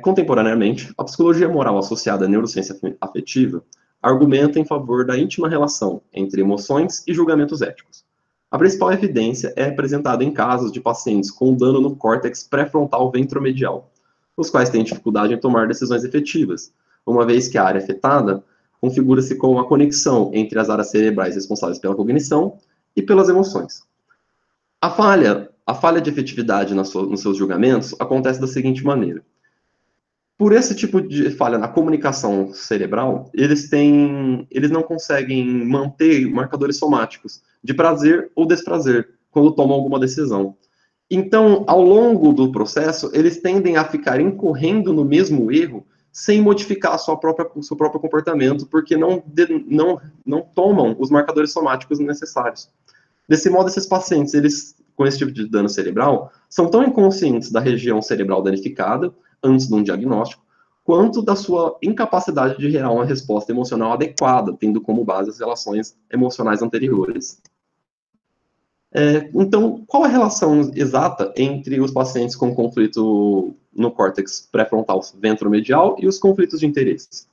contemporaneamente, a psicologia moral associada à neurociência afetiva argumenta em favor da íntima relação entre emoções e julgamentos éticos. A principal evidência é apresentada em casos de pacientes com dano no córtex pré-frontal ventromedial, os quais têm dificuldade em tomar decisões efetivas, uma vez que a área afetada configura-se como a conexão entre as áreas cerebrais responsáveis pela cognição e pelas emoções. A falha de efetividade nos seus julgamentos acontece da seguinte maneira. Por esse tipo de falha na comunicação cerebral, eles não conseguem manter marcadores somáticos de prazer ou desprazer quando tomam alguma decisão. Então, ao longo do processo, eles tendem a ficar incorrendo no mesmo erro sem modificar o seu próprio comportamento, porque não tomam os marcadores somáticos necessários. Desse modo, esses pacientes, eles, com esse tipo de dano cerebral, são tão inconscientes da região cerebral danificada, antes de um diagnóstico, quanto da sua incapacidade de gerar uma resposta emocional adequada, tendo como base as relações emocionais anteriores. Então, qual a relação exata entre os pacientes com conflito no córtex pré-frontal ventromedial e os conflitos de interesse?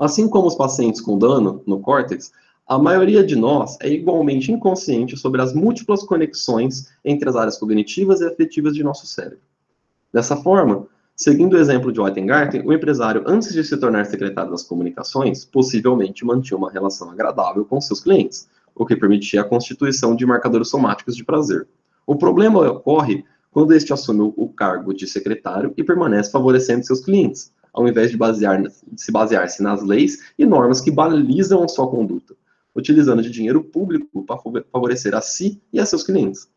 Assim como os pacientes com dano no córtex, a maioria de nós é igualmente inconsciente sobre as múltiplas conexões entre as áreas cognitivas e afetivas de nosso cérebro. Dessa forma, seguindo o exemplo de Weingarten, o empresário, antes de se tornar secretário das comunicações, possivelmente mantinha uma relação agradável com seus clientes, o que permitia a constituição de marcadores somáticos de prazer. O problema ocorre quando este assume o cargo de secretário e permanece favorecendo seus clientes, ao invés de se basear-se nas leis e normas que balizam a sua conduta, utilizando de dinheiro público para favorecer a si e a seus clientes.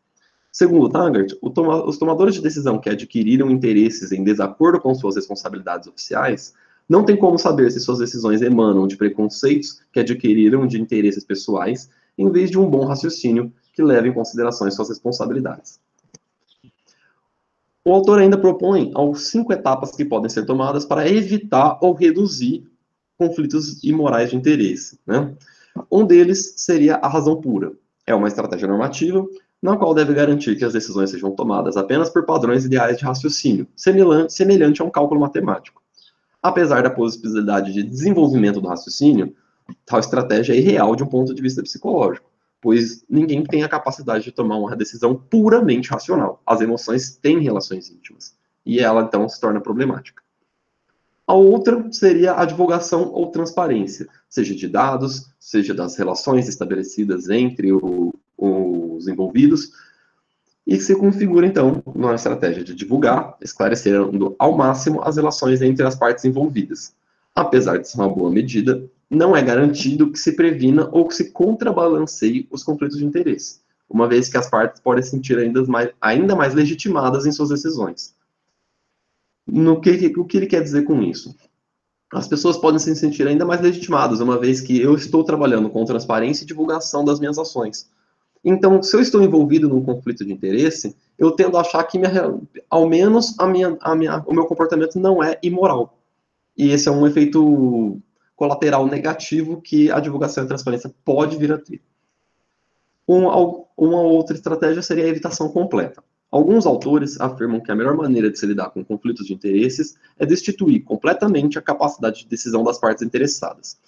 Segundo Taggart, os tomadores de decisão que adquiriram interesses em desacordo com suas responsabilidades oficiais não têm como saber se suas decisões emanam de preconceitos que adquiriram de interesses pessoais, em vez de um bom raciocínio que leva em consideração suas responsabilidades. O autor ainda propõe 5 etapas que podem ser tomadas para evitar ou reduzir conflitos imorais de interesse, né? Um deles seria a razão pura. É uma estratégia normativa na qual deve garantir que as decisões sejam tomadas apenas por padrões ideais de raciocínio, semelhante a um cálculo matemático. Apesar da possibilidade de desenvolvimento do raciocínio, tal estratégia é irreal de um ponto de vista psicológico, pois ninguém tem a capacidade de tomar uma decisão puramente racional. As emoções têm relações íntimas, e ela, então, se torna problemática. A outra seria a divulgação ou transparência, seja de dados, seja das relações estabelecidas entre os envolvidos, e que se configura, então, numa estratégia de divulgar, esclarecendo ao máximo as relações entre as partes envolvidas. Apesar de ser uma boa medida, não é garantido que se previna ou que se contrabalanceie os conflitos de interesse, uma vez que as partes podem se sentir ainda mais legitimadas em suas decisões. O que ele quer dizer com isso? As pessoas podem se sentir ainda mais legitimadas, uma vez que eu estou trabalhando com transparência e divulgação das minhas ações. Então, se eu estou envolvido num conflito de interesse, eu tendo a achar que, ao menos, o meu comportamento não é imoral. E esse é um efeito colateral negativo que a divulgação e a transparência pode vir a ter. Uma outra estratégia seria a evitação completa. Alguns autores afirmam que a melhor maneira de se lidar com conflitos de interesses é destituir completamente a capacidade de decisão das partes interessadas.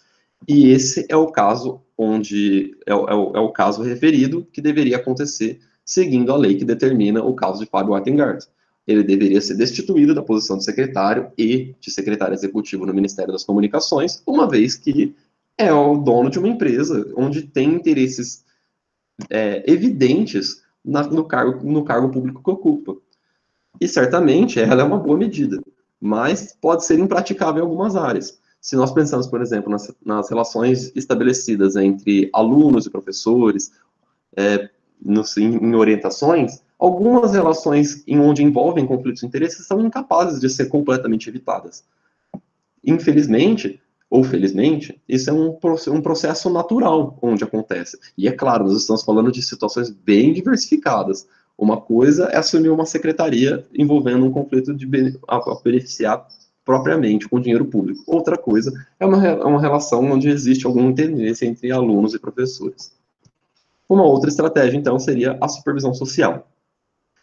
E esse é o caso o caso referido que deveria acontecer seguindo a lei que determina o caso de Fábio Weingart. Ele deveria ser destituído da posição de secretário e de secretário executivo no Ministério das Comunicações, uma vez que é o dono de uma empresa onde tem interesses evidentes no cargo público que ocupa. E certamente ela é uma boa medida, mas pode ser impraticável em algumas áreas. Se nós pensamos, por exemplo, nas relações estabelecidas entre alunos e professores, em orientações, algumas relações onde envolvem conflitos de interesse são incapazes de ser completamente evitadas. Infelizmente, ou felizmente, isso é um processo natural onde acontece. E é claro, nós estamos falando de situações bem diversificadas, Uma coisa é assumir uma secretaria envolvendo um conflito a beneficiar propriamente com dinheiro público. Outra coisa é uma relação onde existe algum interesse entre alunos e professores. Uma outra estratégia, então, seria a supervisão social.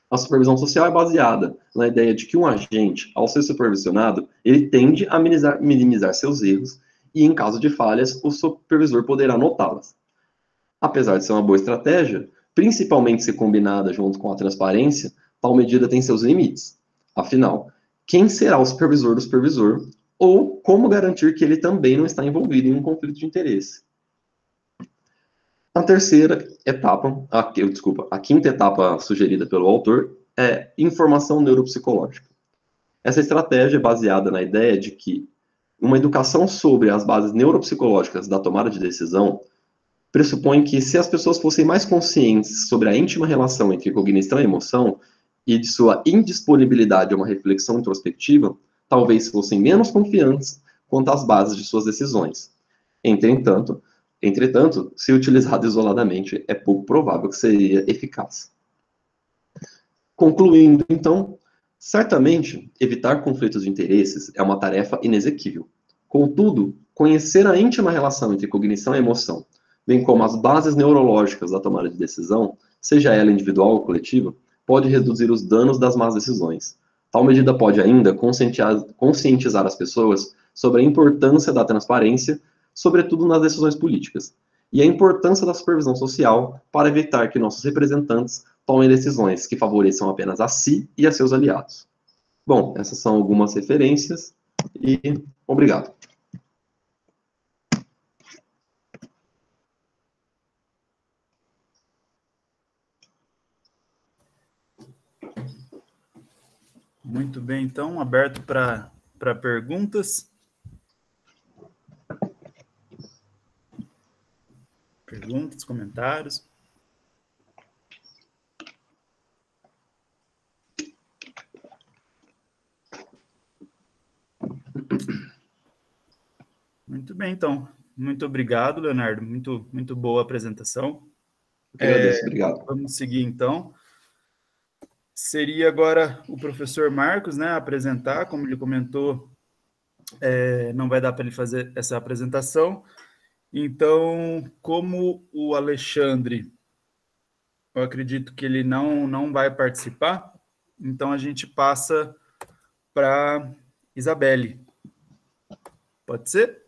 A supervisão social é baseada na ideia de que um agente, ao ser supervisionado, ele tende a minimizar seus erros e, em caso de falhas, o supervisor poderá notá-las. Apesar de ser uma boa estratégia, principalmente se combinada junto com a transparência, tal medida tem seus limites. Afinal, quem será o supervisor do supervisor? Ou como garantir que ele também não está envolvido em um conflito de interesse? A terceira etapa, a quinta etapa sugerida pelo autor é informação neuropsicológica. Essa estratégia é baseada na ideia de que uma educação sobre as bases neuropsicológicas da tomada de decisão pressupõe que se as pessoas fossem mais conscientes sobre a íntima relação entre cognição e emoção e de sua indisponibilidade a uma reflexão introspectiva, talvez fossem menos confiantes quanto às bases de suas decisões. Entretanto, se utilizado isoladamente, é pouco provável que seria eficaz. Concluindo, então, certamente, evitar conflitos de interesses é uma tarefa inexequível. Contudo, conhecer a íntima relação entre cognição e emoção, bem como as bases neurológicas da tomada de decisão, seja ela individual ou coletiva, pode reduzir os danos das más decisões. Tal medida pode ainda conscientizar as pessoas sobre a importância da transparência, sobretudo nas decisões políticas, e a importância da supervisão social para evitar que nossos representantes tomem decisões que favoreçam apenas a si e a seus aliados. Bom, essas são algumas referências e obrigado. Muito bem, então, aberto para perguntas. Perguntas, comentários. Muito bem, então. Muito obrigado, Leonardo. Muito boa apresentação. Agradeço, obrigado. Vamos seguir, então. Seria agora o professor Marcos, né, apresentar, como ele comentou, não vai dar para ele fazer essa apresentação. Então, como o Alexandre, eu acredito que ele não vai participar, então a gente passa para Isabelle. Pode ser?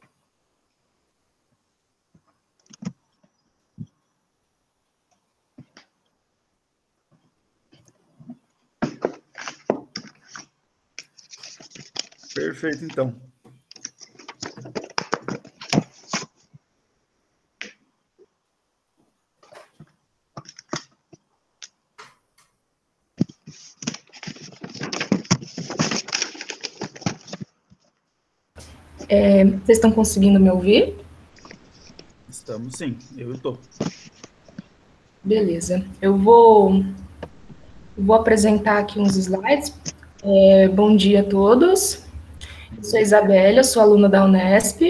Perfeito, então. Vocês estão conseguindo me ouvir? Estamos sim, eu estou. Beleza. Eu vou apresentar aqui uns slides. Bom dia a todos. Eu sou a Isabelle, eu sou aluna da Unesp,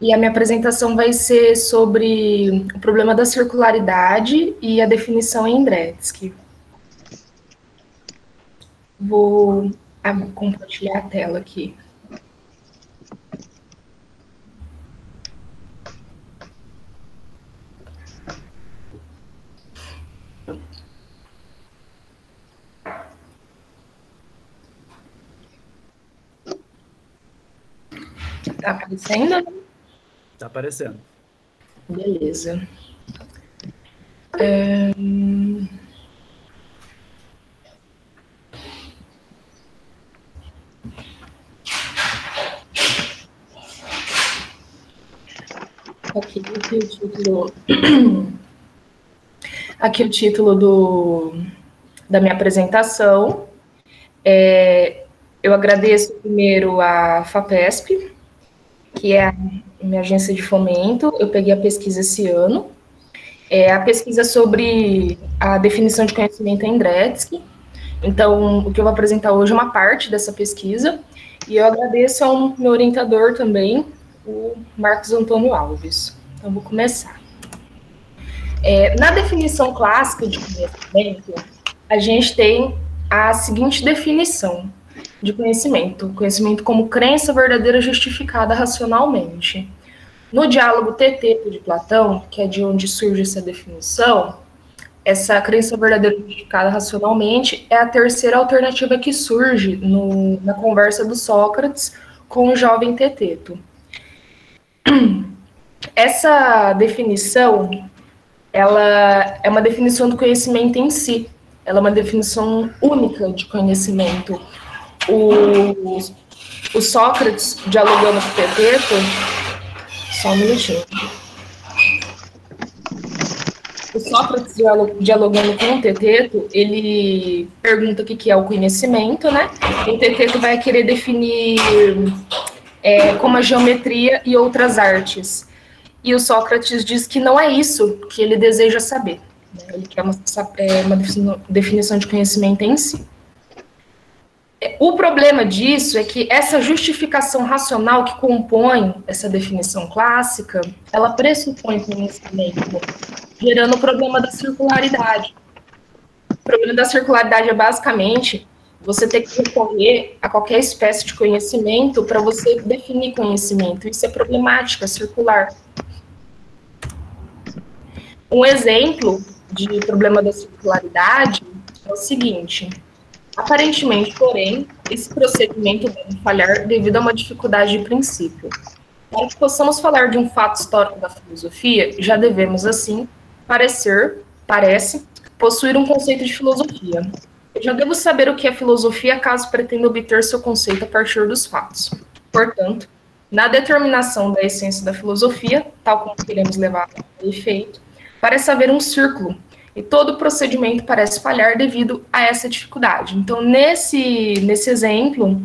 e a minha apresentação vai ser sobre o problema da circularidade e a definição em Andretzky. Vou compartilhar a tela aqui. Tá aparecendo? Tá aparecendo. Beleza. Aqui o título da minha apresentação. Eu agradeço primeiro a FAPESP, que é a minha agência de fomento. Eu peguei a pesquisa esse ano. A pesquisa sobre a definição de conhecimento em Andretzky. Então, o que eu vou apresentar hoje é uma parte dessa pesquisa. E eu agradeço ao meu orientador também, o Marcos Antônio Alves. Então, vou começar. Na definição clássica de conhecimento, a gente tem a seguinte definição de conhecimento: conhecimento como crença verdadeira justificada racionalmente. No diálogo Teteto de Platão, que é de onde surge essa definição, essa crença verdadeira justificada racionalmente é a terceira alternativa que surge na conversa do Sócrates com o jovem Teteto. Essa definição, ela é uma definição do conhecimento em si. Ela é uma definição única de conhecimento. O Sócrates, dialogando com o Teteto... Só um minutinho. O Sócrates, dialogando com o Teteto, ele pergunta o que é o conhecimento, né? E o Teteto vai querer definir como a geometria e outras artes. E o Sócrates diz que não é isso que ele deseja saber. Né? Ele quer uma definição de conhecimento em si. O problema disso é que essa justificação racional que compõe essa definição clássica, ela pressupõe conhecimento, gerando o problema da circularidade. O problema da circularidade é basicamente você ter que recorrer a qualquer espécie de conhecimento para você definir conhecimento. Isso é problemático, é circular. Um exemplo de problema da circularidade é o seguinte: aparentemente, porém, esse procedimento deve falhar devido a uma dificuldade de princípio. Para que possamos falar de um fato histórico da filosofia, já devemos, assim, parece, possuir um conceito de filosofia. Eu já devo saber o que é filosofia caso pretenda obter seu conceito a partir dos fatos. Portanto, na determinação da essência da filosofia, tal como queremos levar a efeito, parece haver um círculo, e todo o procedimento parece falhar devido a essa dificuldade. Então, nesse exemplo,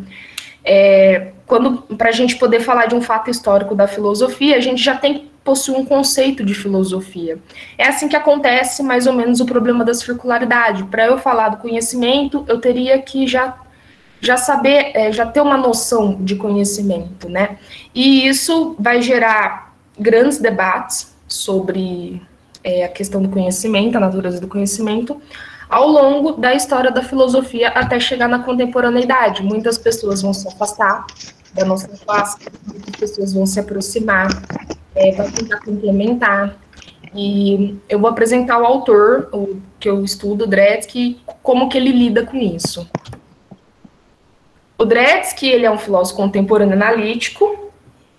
para a gente poder falar de um fato histórico da filosofia, a gente já tem que possuir um conceito de filosofia. É assim que acontece, mais ou menos, o problema da circularidade. Para eu falar do conhecimento, eu teria que já saber, já ter uma noção de conhecimento, né? E isso vai gerar grandes debates sobre a questão do conhecimento, a natureza do conhecimento, ao longo da história da filosofia até chegar na contemporaneidade. Muitas pessoas vão se afastar da noção clássica, muitas pessoas vão se aproximar, vai tentar complementar. E eu vou apresentar o autor, o que eu estudo, o Dretske, como que ele lida com isso. O Dretske, ele é um filósofo contemporâneo analítico,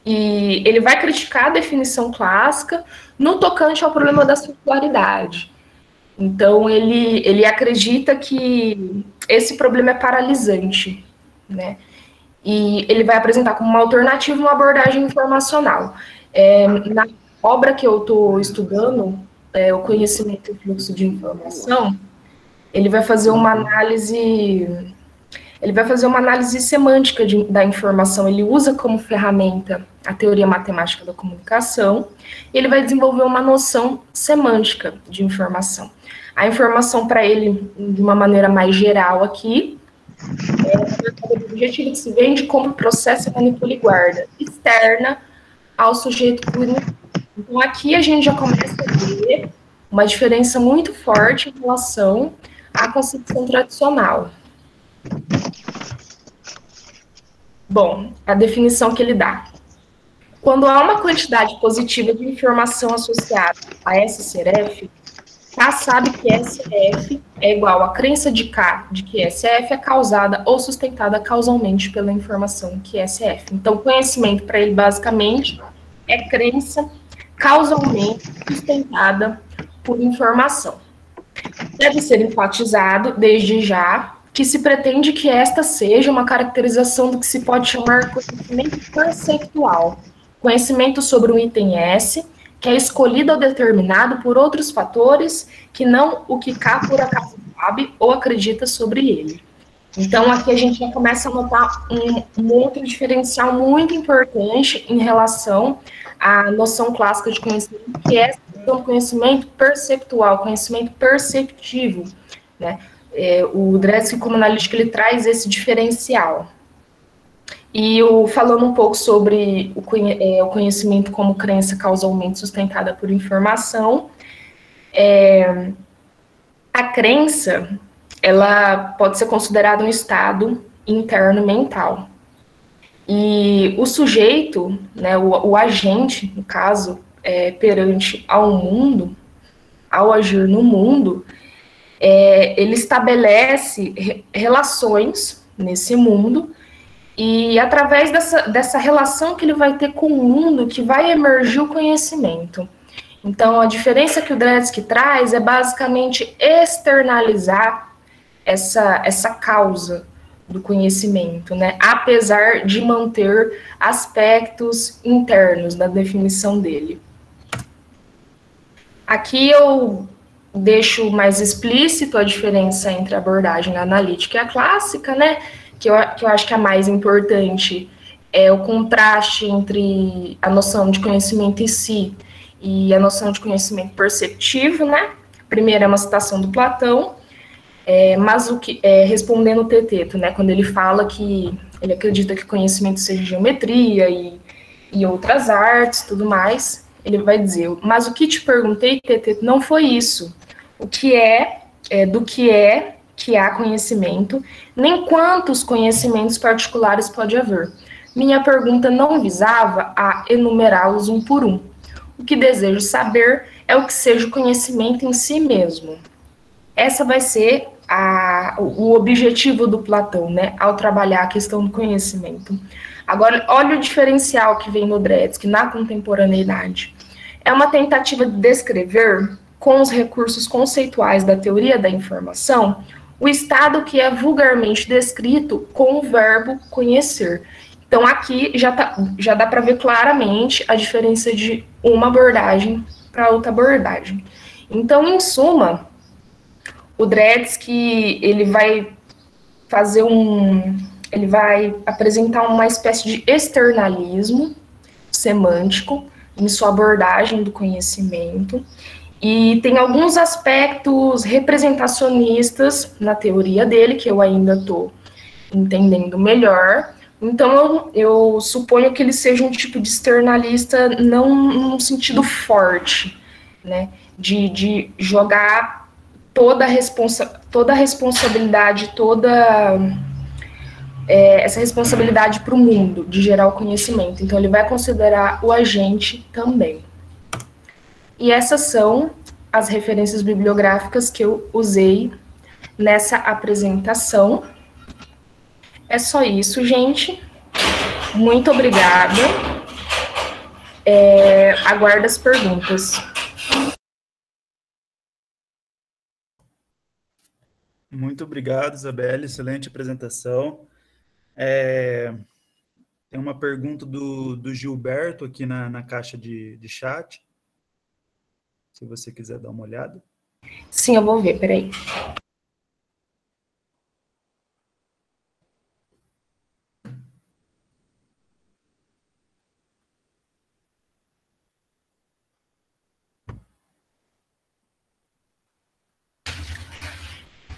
e ele vai criticar a definição clássica no tocante ao problema da circularidade. Então, ele acredita que esse problema é paralisante, né? E ele vai apresentar como uma alternativa uma abordagem informacional. Na obra que eu estou estudando, o conhecimento e o fluxo de informação, ele vai fazer uma análise... semântica da informação. Ele usa como ferramenta a teoria matemática da comunicação, e ele vai desenvolver uma noção semântica de informação. A informação, para ele, de uma maneira mais geral aqui, o objetivo que se vende como processo, manipula e guarda, externa ao sujeito clínico. Então, aqui a gente já começa a ver uma diferença muito forte em relação à concepção tradicional. Bom, a definição que ele dá. Quando há uma quantidade positiva de informação associada a SCF, K sabe que SF é igual à crença de K de que SF é causada ou sustentada causalmente pela informação que é SF. Então, conhecimento para ele, basicamente, é crença causalmente sustentada por informação. Deve ser enfatizado, desde já, que se pretende que esta seja uma caracterização do que se pode chamar conhecimento perceptual, conhecimento sobre um item S, que é escolhido ou determinado por outros fatores que não o que K por acaso sabe ou acredita sobre ele. Então, aqui a gente já começa a notar um outro diferencial muito importante em relação à noção clássica de conhecimento, que é o conhecimento perceptual, conhecimento perceptivo, né? O Dretske, como analítico, ele traz esse diferencial. E falando um pouco sobre o conhecimento como crença causalmente sustentada por informação, a crença, ela pode ser considerada um estado interno mental. E o sujeito, né, o agente, no caso, perante ao mundo, ao agir no mundo, ele estabelece relações nesse mundo, e através dessa relação que ele vai ter com o mundo, que vai emergir o conhecimento. Então, a diferença que o Dredske traz é basicamente externalizar essa causa do conhecimento, né? Apesar de manter aspectos internos da definição dele. Aqui eu deixo mais explícito a diferença entre a abordagem analítica e a clássica, né? Que eu acho que a mais importante é o contraste entre a noção de conhecimento em si e a noção de conhecimento perceptivo, né? Primeiro é uma citação do Platão, mas respondendo o Teteto, né? Quando ele fala que ele acredita que conhecimento seja geometria e outras artes, tudo mais, ele vai dizer, mas o que te perguntei, Teteto, não foi isso. O que do que há conhecimento, nem quantos conhecimentos particulares pode haver. Minha pergunta não visava a enumerá-los um por um. O que desejo saber é o que seja o conhecimento em si mesmo. Essa vai ser o objetivo do Platão, né, ao trabalhar a questão do conhecimento. Agora, olha o diferencial que vem no Dredske, na contemporaneidade. É uma tentativa de descrever, com os recursos conceituais da teoria da informação, o estado que é vulgarmente descrito com o verbo conhecer. Então, aqui já dá para ver claramente a diferença de uma abordagem para outra abordagem. Então, em suma, o Dredske, ele vai apresentar uma espécie de externalismo semântico em sua abordagem do conhecimento, e tem alguns aspectos representacionistas na teoria dele, que eu ainda estou entendendo melhor. Então, eu suponho que ele seja um tipo de externalista não num sentido forte, né, de jogar toda a responsabilidade, essa responsabilidade para o mundo, de gerar o conhecimento. Então, ele vai considerar o agente também. E essas são as referências bibliográficas que eu usei nessa apresentação. É só isso, gente. Muito obrigada. Aguardo as perguntas. Muito obrigado, Isabelle. Excelente apresentação. Tem uma pergunta do Gilberto aqui na caixa de chat. Se você quiser dar uma olhada. Sim, eu vou ver, peraí.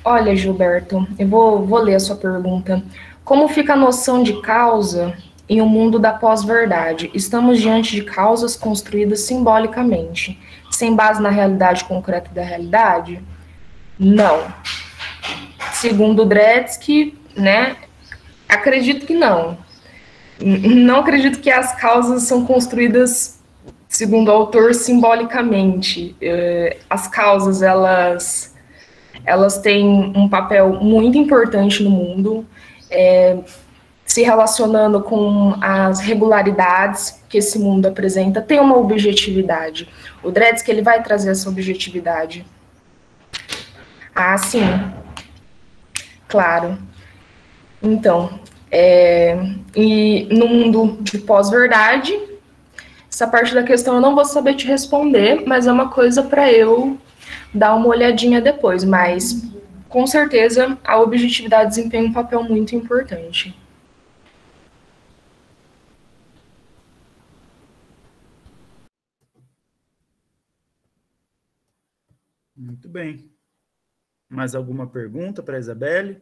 Olha, Gilberto, eu vou ler a sua pergunta. Como fica a noção de causa em um mundo da pós-verdade? Estamos diante de causas construídas simbolicamente, sem base na realidade concreta da realidade? Não. Segundo Dredske, né, acredito que não. Não acredito que as causas são construídas, segundo o autor, simbolicamente. As causas, elas têm um papel muito importante no mundo, se relacionando com as regularidades que esse mundo apresenta, tem uma objetividade. O Dredske, ele vai trazer essa objetividade. Ah, sim. Claro. Então, e no mundo de pós-verdade, essa parte da questão eu não vou saber te responder, mas é uma coisa para eu dar uma olhadinha depois, mas com certeza a objetividade desempenha um papel muito importante. Muito bem. Mais alguma pergunta para a Isabelle?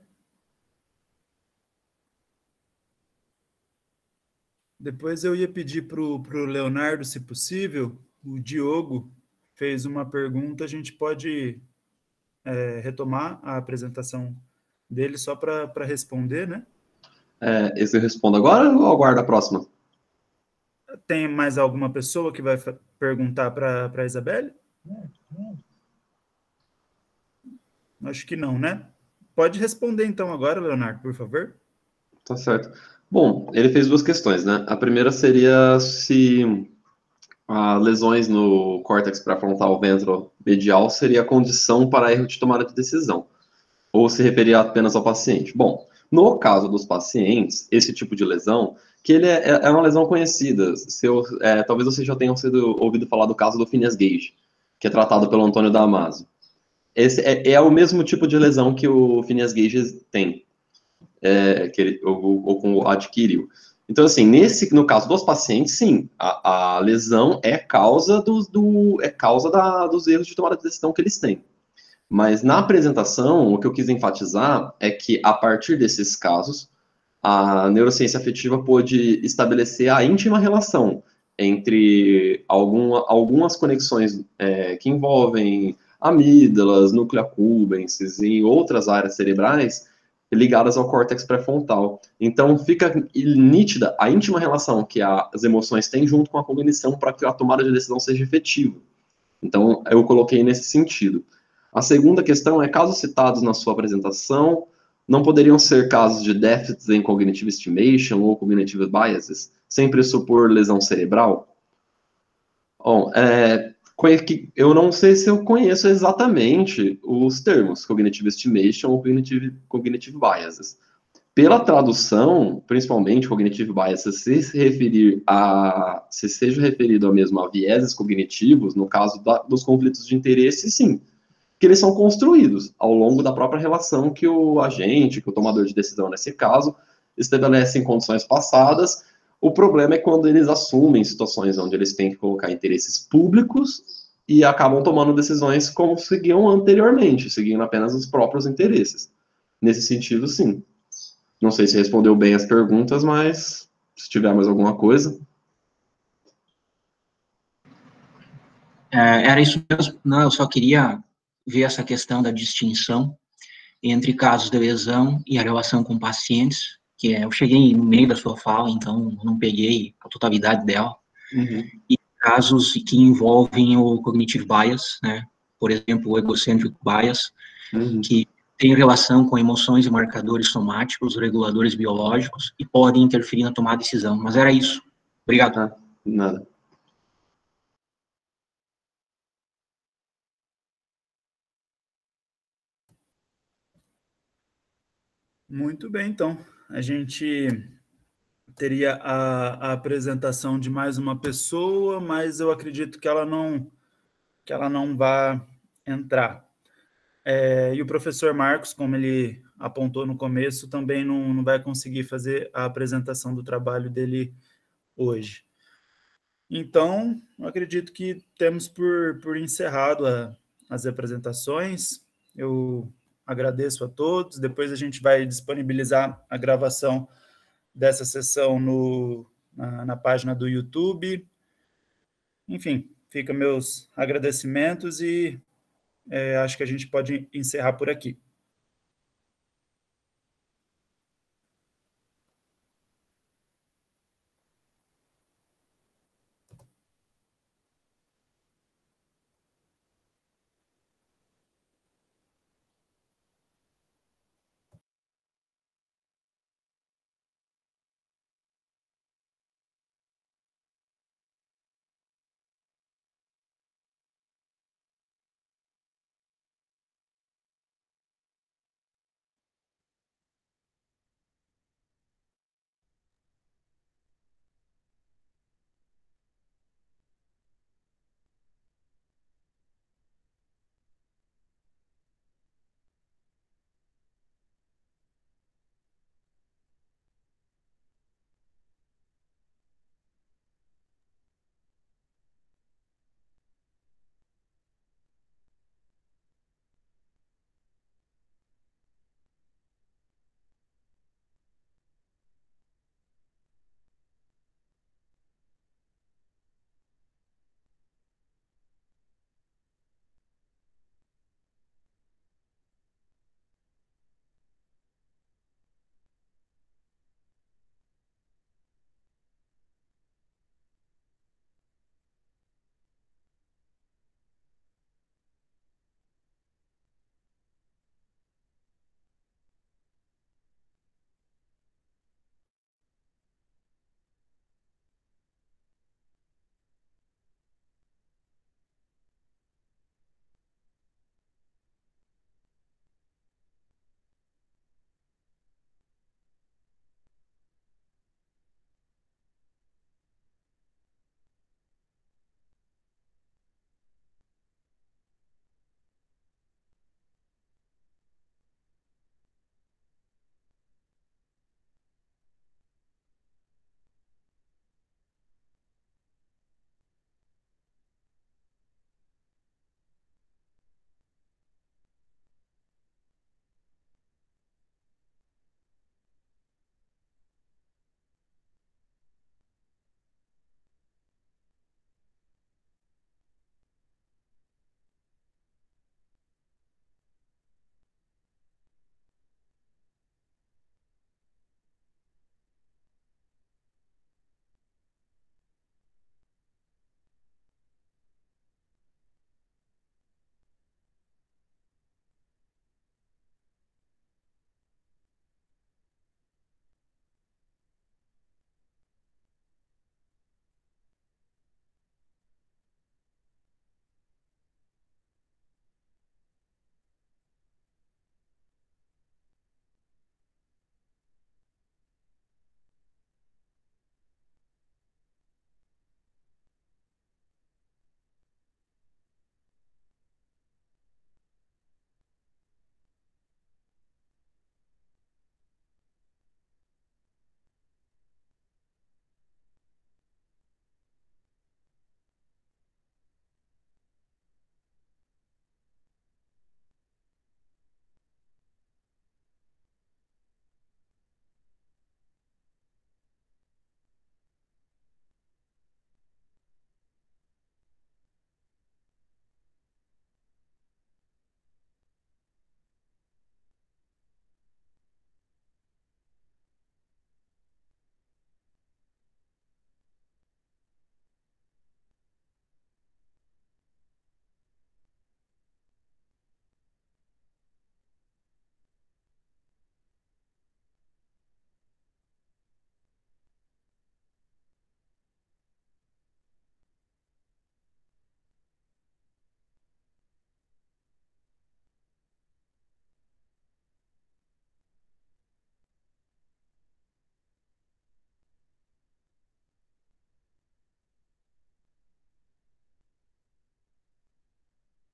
Depois eu ia pedir para o Leonardo, se possível. O Diogo fez uma pergunta, a gente pode retomar a apresentação dele só para responder, né? Esse eu respondo agora ou aguardo a próxima? Tem mais alguma pessoa que vai perguntar para a Isabelle? Acho que não, né? Pode responder então agora, Leonardo, por favor. Tá certo. Bom, ele fez duas questões, né? A primeira seria se lesões no córtex pré-frontal ventromedial seria a condição para erro de tomada de decisão, ou se referia apenas ao paciente. Bom, no caso dos pacientes, esse tipo de lesão, que ele é uma lesão conhecida, talvez vocês já tenham ouvido falar do caso do Phineas Gage, que é tratado pelo Antônio Damasio. Esse é o mesmo tipo de lesão que o Phineas Gage tem, que ele adquiriu. Então, assim, no caso dos pacientes, sim, a lesão é causa dos erros de tomada de decisão que eles têm. Mas na apresentação, o que eu quis enfatizar é que, a partir desses casos, a neurociência afetiva pôde estabelecer a íntima relação entre algumas conexões que envolvem amígdalas, núcleo accumbens e outras áreas cerebrais ligadas ao córtex pré-frontal. Então, fica nítida a íntima relação que as emoções têm junto com a cognição para que a tomada de decisão seja efetiva. Então, eu coloquei nesse sentido. A segunda questão é, casos citados na sua apresentação não poderiam ser casos de déficits em cognitive estimation ou cognitive biases, sem pressupor lesão cerebral? Bom, eu não sei se eu conheço exatamente os termos cognitive estimation ou cognitive biases. Pela tradução, principalmente cognitive biases, se seja referido mesmo a vieses cognitivos, no caso dos conflitos de interesse, sim, que eles são construídos ao longo da própria relação que o agente, que o tomador de decisão, nesse caso, estabelece em condições passadas. O problema é quando eles assumem situações onde eles têm que colocar interesses públicos e acabam tomando decisões como seguiam anteriormente, seguindo apenas os próprios interesses. Nesse sentido, sim. Não sei se respondeu bem as perguntas, mas se tiver mais alguma coisa. Era isso mesmo. Não, eu só queria ver essa questão da distinção entre casos de lesão e a relação com pacientes, que eu cheguei no meio da sua fala, então não peguei a totalidade dela, e casos que envolvem o cognitive bias, né, por exemplo, o egocentric bias, que tem relação com emoções e marcadores somáticos, reguladores biológicos, e podem interferir na tomada de decisão. Mas era isso. Obrigado. Nada. Muito bem, então. A gente teria a apresentação de mais uma pessoa, mas eu acredito que ela não vai entrar. E o professor Marcos, como ele apontou no começo, também não vai conseguir fazer a apresentação do trabalho dele hoje. Então, eu acredito que temos por encerrado as apresentações. Eu agradeço a todos. Depois a gente vai disponibilizar a gravação dessa sessão na página do YouTube. Enfim, fica meus agradecimentos e acho que a gente pode encerrar por aqui.